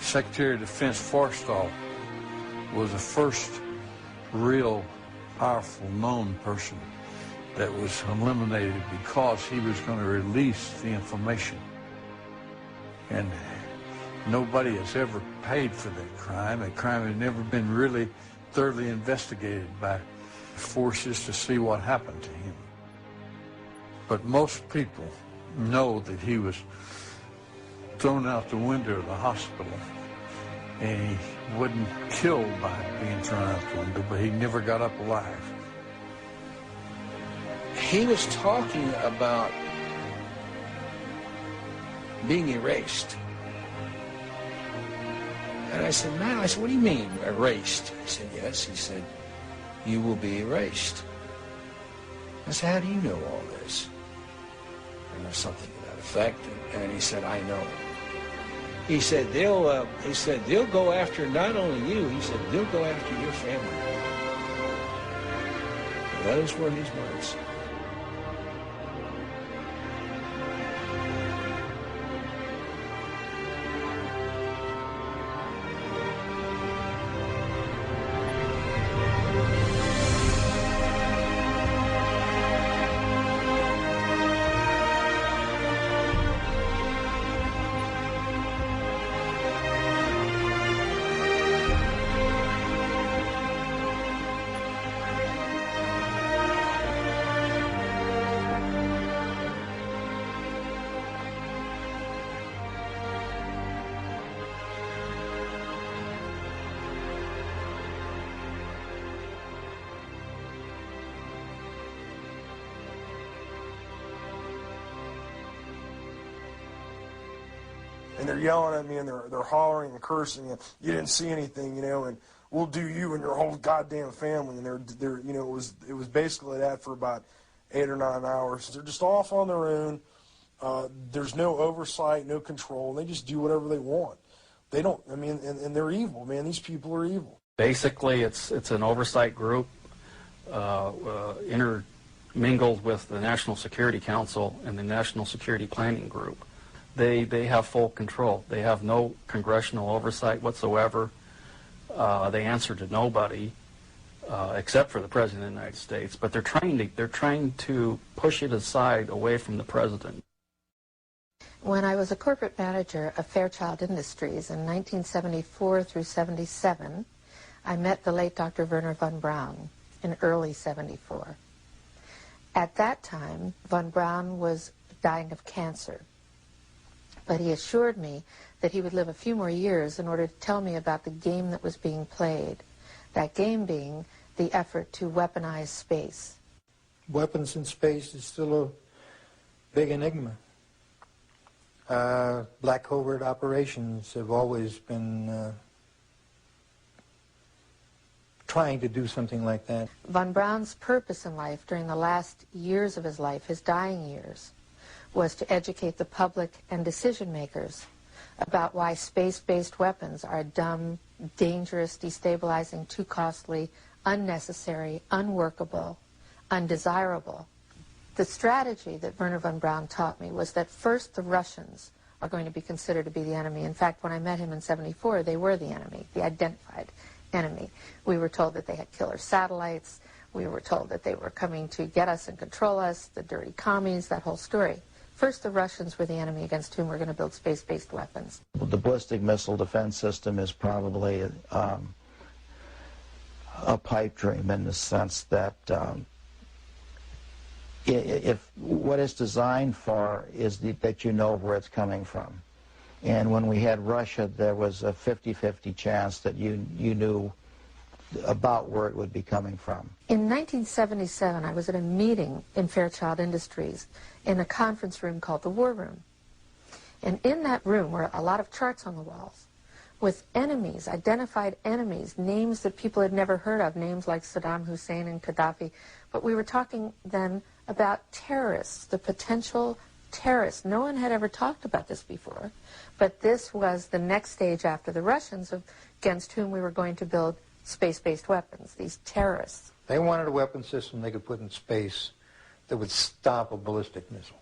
Secretary of Defense Forstall was the first real powerful known person that was eliminated because he was going to release the information. And nobody has ever paid for that crime. That crime had never been really thoroughly investigated by forces to see what happened to him. But most people know that he was thrown out the window of the hospital, and he wasn't killed by being thrown out the window, but he never got up alive. He was talking about being erased. And I said, man, what do you mean, erased? He said, yes. He said, you will be erased. I said, how do you know all this? And there's something to that effect. And he said, I know. He said, they'll go after not only you, he said, they'll go after your family. And those were his words. And they're yelling at me, and they're hollering and cursing, and you didn't see anything, and we'll do you and your whole goddamn family. And they're it was basically that for about 8 or 9 hours. They're just off on their own. There's no oversight, no control. They just do whatever they want. They don't. I mean, and they're evil, man. These people are evil. Basically, it's an oversight group intermingled with the National Security Council and the National Security Planning Group. They have full control. They have no congressional oversight whatsoever. They answer to nobody except for the President of the United States. But they're trying to push it aside away from the President. When I was a corporate manager of Fairchild Industries in 1974 through 77, I met the late Dr. Werner von Braun in early 74. At that time, von Braun was dying of cancer. But he assured me that he would live a few more years in order to tell me about the game that was being played, that game being the effort to weaponize space. Weapons in space is still a big enigma. Black covert operations have always been trying to do something like that. Von Braun's purpose in life during the last years of his life, his dying years, was to educate the public and decision makers about why space-based weapons are dumb, dangerous, destabilizing, too costly, unnecessary, unworkable, undesirable. The strategy that Werner von Braun taught me was that first the Russians are going to be considered to be the enemy. In fact, when I met him in '74, they were the enemy, the identified enemy. We were told that they had killer satellites. We were told that they were coming to get us and control us, the dirty commies, that whole story. First, the Russians were the enemy against whom we're going to build space-based weapons. The ballistic missile defense system is probably a pipe dream in the sense that if what it's designed for is that you know where it's coming from. And when we had Russia, there was a 50-50 chance that you knew about where it would be coming from. In 1977, I was at a meeting in Fairchild Industries in a conference room called the War Room. And in that room were a lot of charts on the walls with enemies, identified enemies, names that people had never heard of, names like Saddam Hussein and Gaddafi. But we were talking then about terrorists, the potential terrorists. No one had ever talked about this before, but this was the next stage after the Russians against whom we were going to build space-based weapons, these terrorists. They wanted a weapon system they could put in space that would stop a ballistic missile.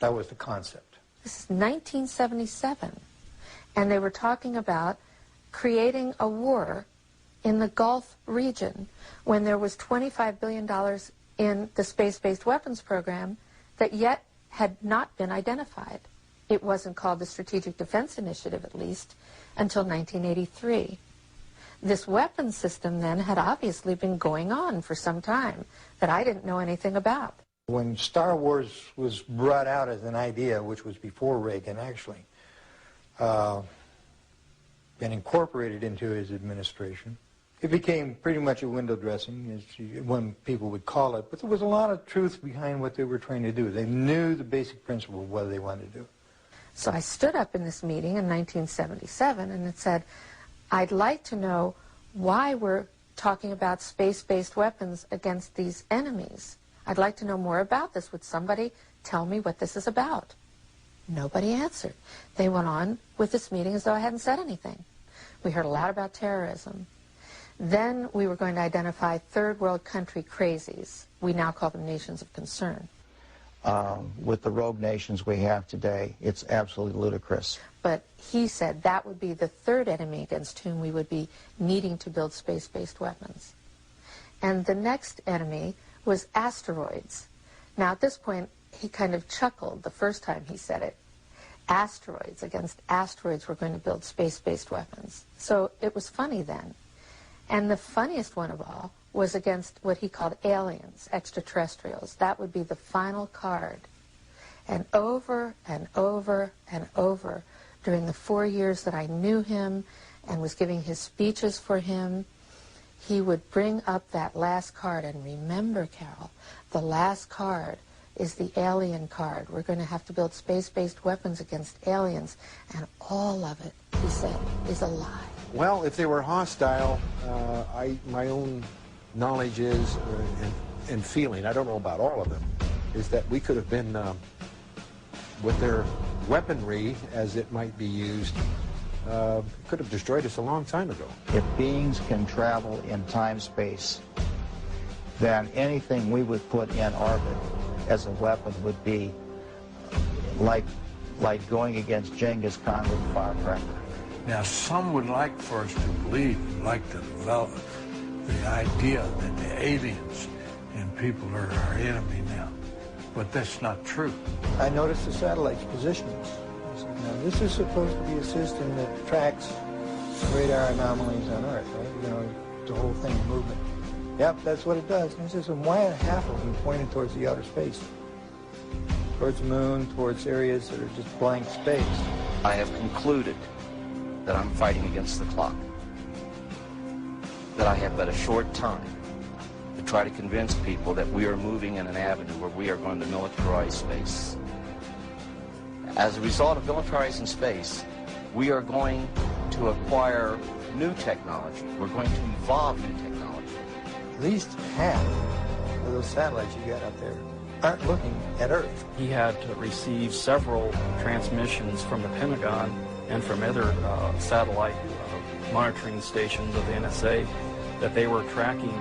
That was the concept. This is 1977, and they were talking about creating a war in the Gulf region when there was $25 billion in the space-based weapons program that yet had not been identified. It wasn't called the Strategic Defense Initiative, at least, until 1983. This weapons system then had obviously been going on for some time that I didn't know anything about. When Star Wars was brought out as an idea, which was before Reagan actually, and incorporated into his administration, it became pretty much a window dressing, as one people would call it, but there was a lot of truth behind what they were trying to do. They knew the basic principle of what they wanted to do. So I stood up in this meeting in 1977 and it said, I'd like to know why we're talking about space-based weapons against these enemies. I'd like to know more about this. Would somebody tell me what this is about? Nobody answered. They went on with this meeting as though I hadn't said anything. We heard a lot about terrorism. Then we were going to identify third world country crazies. We now call them nations of concern. With the rogue nations we have today, it's absolutely ludicrous. But he said that would be the third enemy against whom we would be needing to build space-based weapons. And the next enemy was asteroids. Now at this point, he kind of chuckled the first time he said it. Asteroids, against asteroids we're going to build space-based weapons. So it was funny then. And the funniest one of all was against what he called aliens, extraterrestrials. That would be the final card. And over and over and over, during the 4 years that I knew him and was giving his speeches for him, he would bring up that last card. And remember, Carol, the last card is the alien card. We're going to have to build space-based weapons against aliens. And all of it, he said, is a lie. Well, if they were hostile, my own knowledge is, and feeling, I don't know about all of them, is that we could have been, with their weaponry, as it might be used, could have destroyed us a long time ago. If beings can travel in time-space, then anything we would put in orbit as a weapon would be like going against Genghis Khan with a firecracker. Now, some would like for us to believe, like to develop the idea that the aliens and people are our enemy now. But that's not true. I noticed the satellite's positionings. I said, now, this is supposed to be a system that tracks radar anomalies on Earth, right? You know, the whole thing, movement. Yep, that's what it does. And I said, so why are half of them pointed towards the outer space? Towards the moon, towards areas that are just blank space. I have concluded that I'm fighting against the clock. That I have but a short time to try to convince people that we are moving in an avenue where we are going to militarize space. As a result of militarizing space, we are going to acquire new technology. We're going to evolve new technology. At least half of those satellites you got up there aren't looking at Earth. He had to receive several transmissions from the Pentagon and from other satellite monitoring stations of the NSA that they were tracking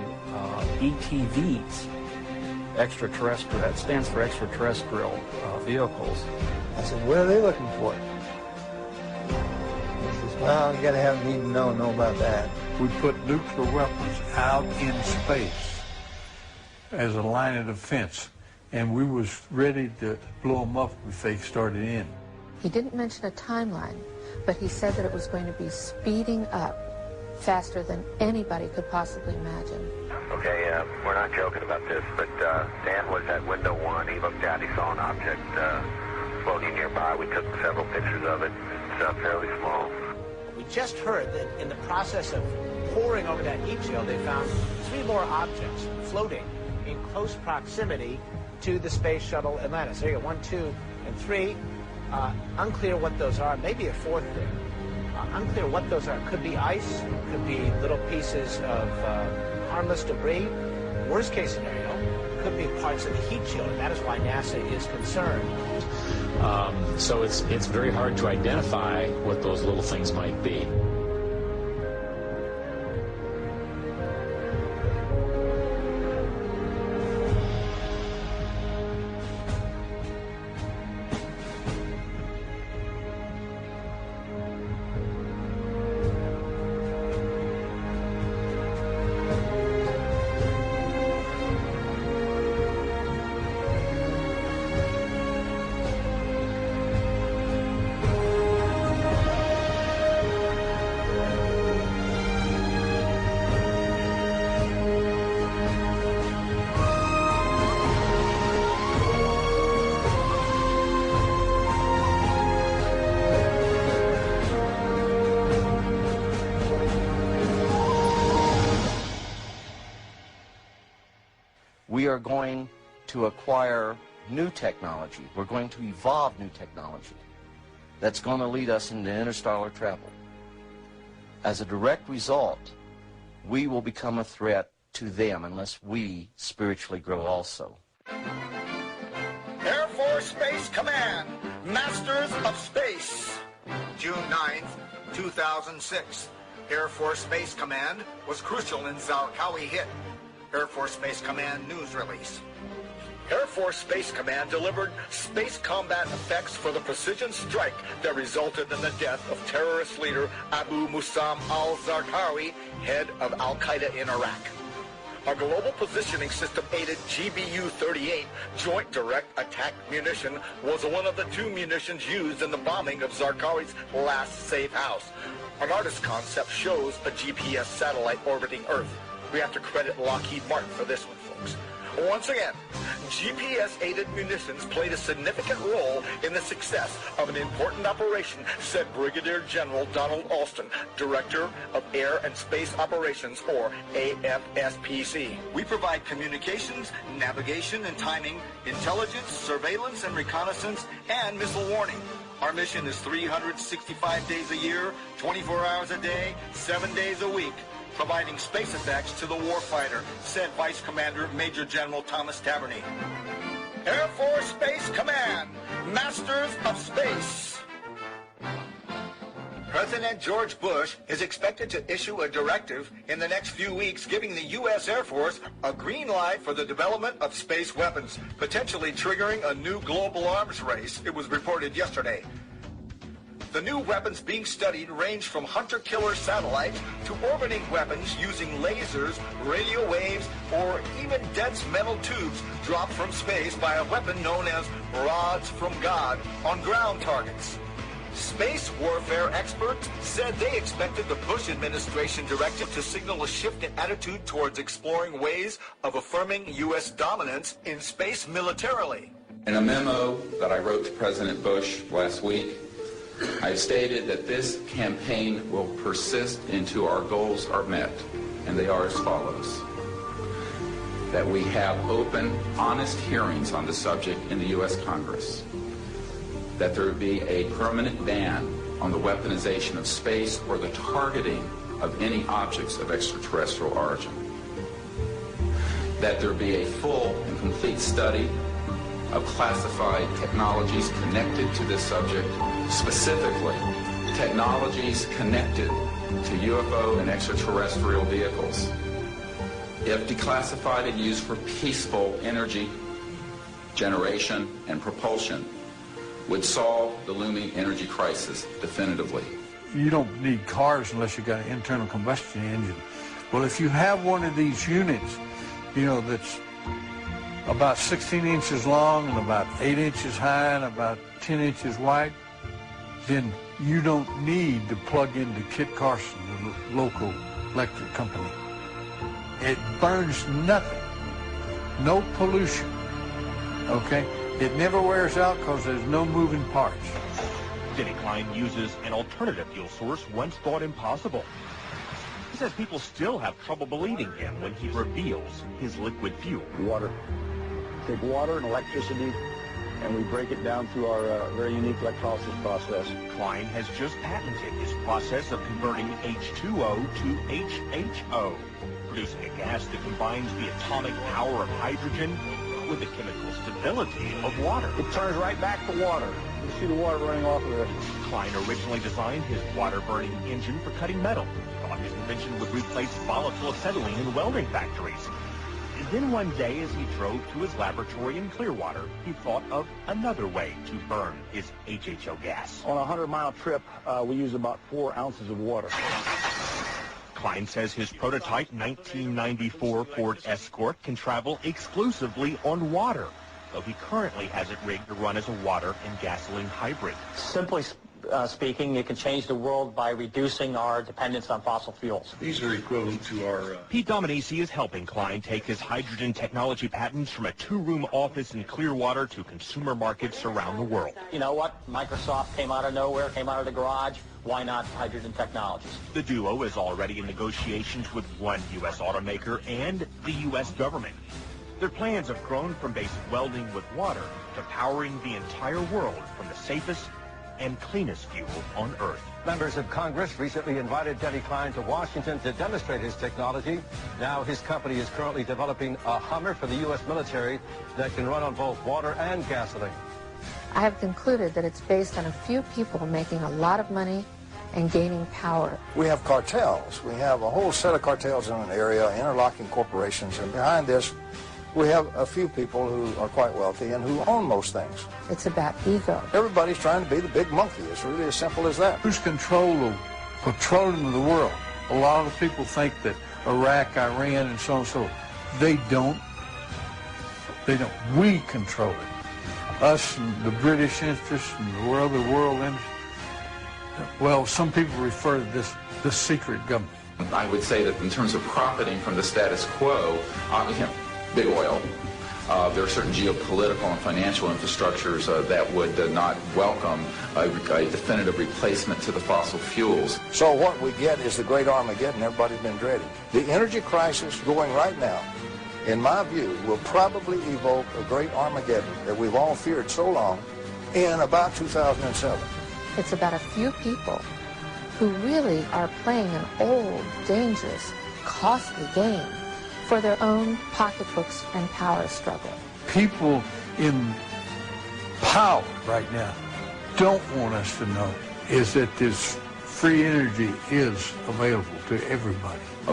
ETVs, extraterrestrial. That stands for extraterrestrial vehicles. I said, what are they looking for? He says, well, you got to have a need to know about that. We put nuclear weapons out in space as a line of defense, and we was ready to blow them up if they started in. He didn't mention a timeline, but he said that it was going to be speeding up faster than anybody could possibly imagine. Okay, we're not joking about this, but Dan was at window 1. He looked out, he saw an object floating nearby. We took several pictures of it. It's fairly small. We just heard that in the process of poring over that heat shield, they found 3 more objects floating in close proximity to the Space Shuttle Atlantis. There you go, 1, 2, and 3. Unclear what those are. Maybe a 4th thing. Unclear what those are. Could be ice. Could be little pieces of harmless debris. Worst case scenario, could be parts of the heat shield, and that is why NASA is concerned. So it's very hard to identify what those little things might be. We are going to acquire new technology. We're going to evolve new technology that's going to lead us into interstellar travel. As a direct result, we will become a threat to them unless we spiritually grow also. Air Force Space Command, Masters of Space. June 9th, 2006. Air Force Space Command was crucial in Zarqawi hit. Air Force Space Command news release. Air Force Space Command delivered space combat effects for the precision strike that resulted in the death of terrorist leader Abu Musam al-Zarqawi, head of Al-Qaeda in Iraq. Our global positioning system aided GBU-38 Joint Direct Attack Munition was one of the 2 munitions used in the bombing of Zarqawi's last safe house. An artist concept shows a GPS satellite orbiting Earth. We have to credit Lockheed Martin for this one, folks. Once again, GPS-aided munitions played a significant role in the success of an important operation, said Brigadier General Donald Alston, Director of Air and Space Operations, or AFSPC. We provide communications, navigation and timing, intelligence, surveillance and reconnaissance, and missile warning. Our mission is 365 days a year, 24 hours a day, 7 days a week, providing space effects to the warfighter, said Vice Commander Major General Thomas Taverny. Air Force Space Command, Masters of Space. President George Bush is expected to issue a directive in the next few weeks giving the U.S. Air Force a green light for the development of space weapons, potentially triggering a new global arms race, it was reported yesterday. The new weapons being studied range from hunter-killer satellites to orbiting weapons using lasers, radio waves, or even dense metal tubes dropped from space by a weapon known as rods from God on ground targets. Space warfare experts said they expected the Bush administration directive to signal a shift in attitude towards exploring ways of affirming U.S. dominance in space militarily. In a memo that I wrote to President Bush last week, I stated that this campaign will persist until our goals are met, and they are as follows. That we have open, honest hearings on the subject in the U.S. Congress. That there be a permanent ban on the weaponization of space or the targeting of any objects of extraterrestrial origin. That there be a full and complete study of classified technologies connected to this subject, specifically technologies connected to UFO and extraterrestrial vehicles, if declassified and used for peaceful energy generation and propulsion, would solve the looming energy crisis definitively. You don't need cars unless you've got an internal combustion engine. Well, if you have one of these units, you know, that's about 16 inches long and about 8 inches high and about 10 inches wide, then you don't need to plug into Kit Carson, the local electric company. It burns nothing, no pollution, okay? It never wears out because there's no moving parts. Denny Klein uses an alternative fuel source once thought impossible. He says people still have trouble believing him when he reveals his liquid fuel. Water. Take water and electricity, and we break it down through our very unique electrolysis process. Klein has just patented his process of converting H2O to HHO, producing a gas that combines the atomic power of hydrogen with the chemical stability of water. It turns right back to water. You see the water running off of it. Klein originally designed his water-burning engine for cutting metal. He thought his invention would replace volatile acetylene in welding factories. Then one day, as he drove to his laboratory in Clearwater, he thought of another way to burn his HHO gas. On a 100-mile trip, we use about 4 ounces of water. Klein says his prototype 1994 Ford Escort can travel exclusively on water, though he currently has it rigged to run as a water and gasoline hybrid. Simply speaking, it can change the world by reducing our dependence on fossil fuels. These are equivalent to our... Pete Dominici is helping Klein take his hydrogen technology patents from a 2-room office in Clearwater to consumer markets around the world. You know what? Microsoft came out of nowhere, came out of the garage. Why not hydrogen technologies? The duo is already in negotiations with one U.S. automaker and the U.S. government. Their plans have grown from basic welding with water to powering the entire world from the safest and cleanest fuel on Earth. Members of Congress recently invited Denny Klein to Washington to demonstrate his technology. Now his company is currently developing a Hummer for the U.S. military that can run on both water and gasoline. I have concluded that it's based on a few people making a lot of money and gaining power. We have cartels. We have a whole set of cartels in an area, interlocking corporations, and behind this we have a few people who are quite wealthy and who own most things. It's about ego. Everybody's trying to be the big monkey. It's really as simple as that. Who's control of petroleum of the world? A lot of people think that Iraq, Iran, and so on and so on. They don't. They don't. We control it. Us and the British interests and the world interests. Well, some people refer to this the secret government. I would say that in terms of profiting from the status quo, big oil. There are certain geopolitical and financial infrastructures that would not welcome a definitive replacement to the fossil fuels. So what we get is the great Armageddon everybody's been dreading. The energy crisis going right now, in my view, will probably evoke a great Armageddon that we've all feared so long in about 2007. It's about a few people who really are playing an old, dangerous, costly game for their own pocketbooks and power struggle. People in power right now don't want us to know is that this free energy is available to everybody. I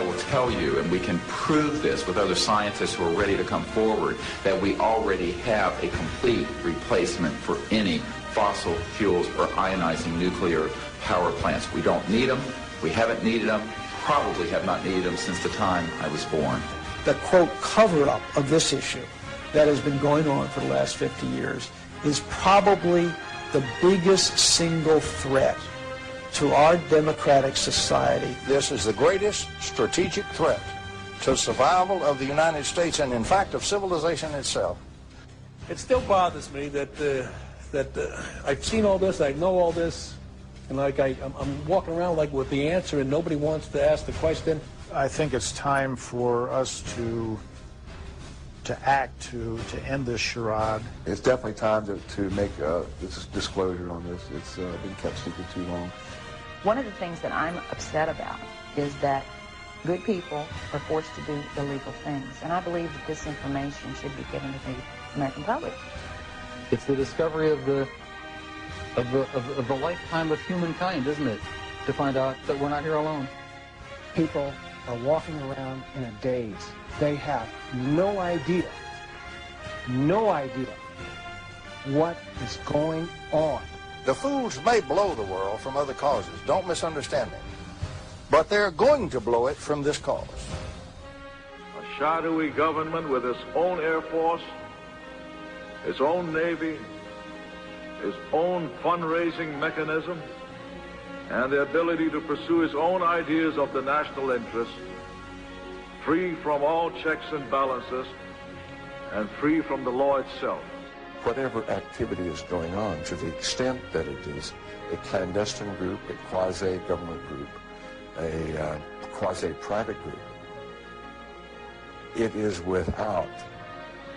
will tell you, and we can prove this with other scientists who are ready to come forward, that we already have a complete replacement for any fossil fuels or ionizing nuclear power plants. We don't need them. We haven't needed them. Probably have not needed them since the time I was born. The, quote, cover-up of this issue that has been going on for the last 50 years is probably the biggest single threat to our democratic society. This is the greatest strategic threat to survival of the United States and, in fact, of civilization itself. It still bothers me that I've seen all this, I know all this, and like I'm walking around like with the answer and nobody wants to ask the question. I think it's time for us to act to end this charade. It's definitely time to make this disclosure on this. It's been kept secret too long. One of the things that I'm upset about is that good people are forced to do illegal things, and I believe that this information should be given to the American public. It's the discovery of the lifetime of humankind, isn't it? To find out that we're not here alone. People are walking around in a daze. They have no idea what is going on. The fools may blow the world from other causes, don't misunderstand me. But they're going to blow it from this cause. A shadowy government with its own Air Force, its own Navy, its own fundraising mechanism, and the ability to pursue its own ideas of the national interest, free from all checks and balances, and free from the law itself. Whatever activity is going on, to the extent that it is a clandestine group, a quasi-government group, a quasi-private group, it is without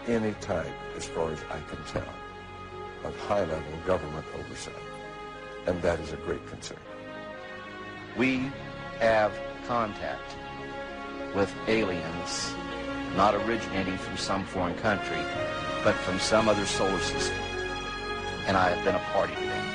any type, as far as I can tell, of high-level government oversight. And that is a great concern. We have contact with aliens not originating from some foreign country, but from some other solar system. And I have been a party to them.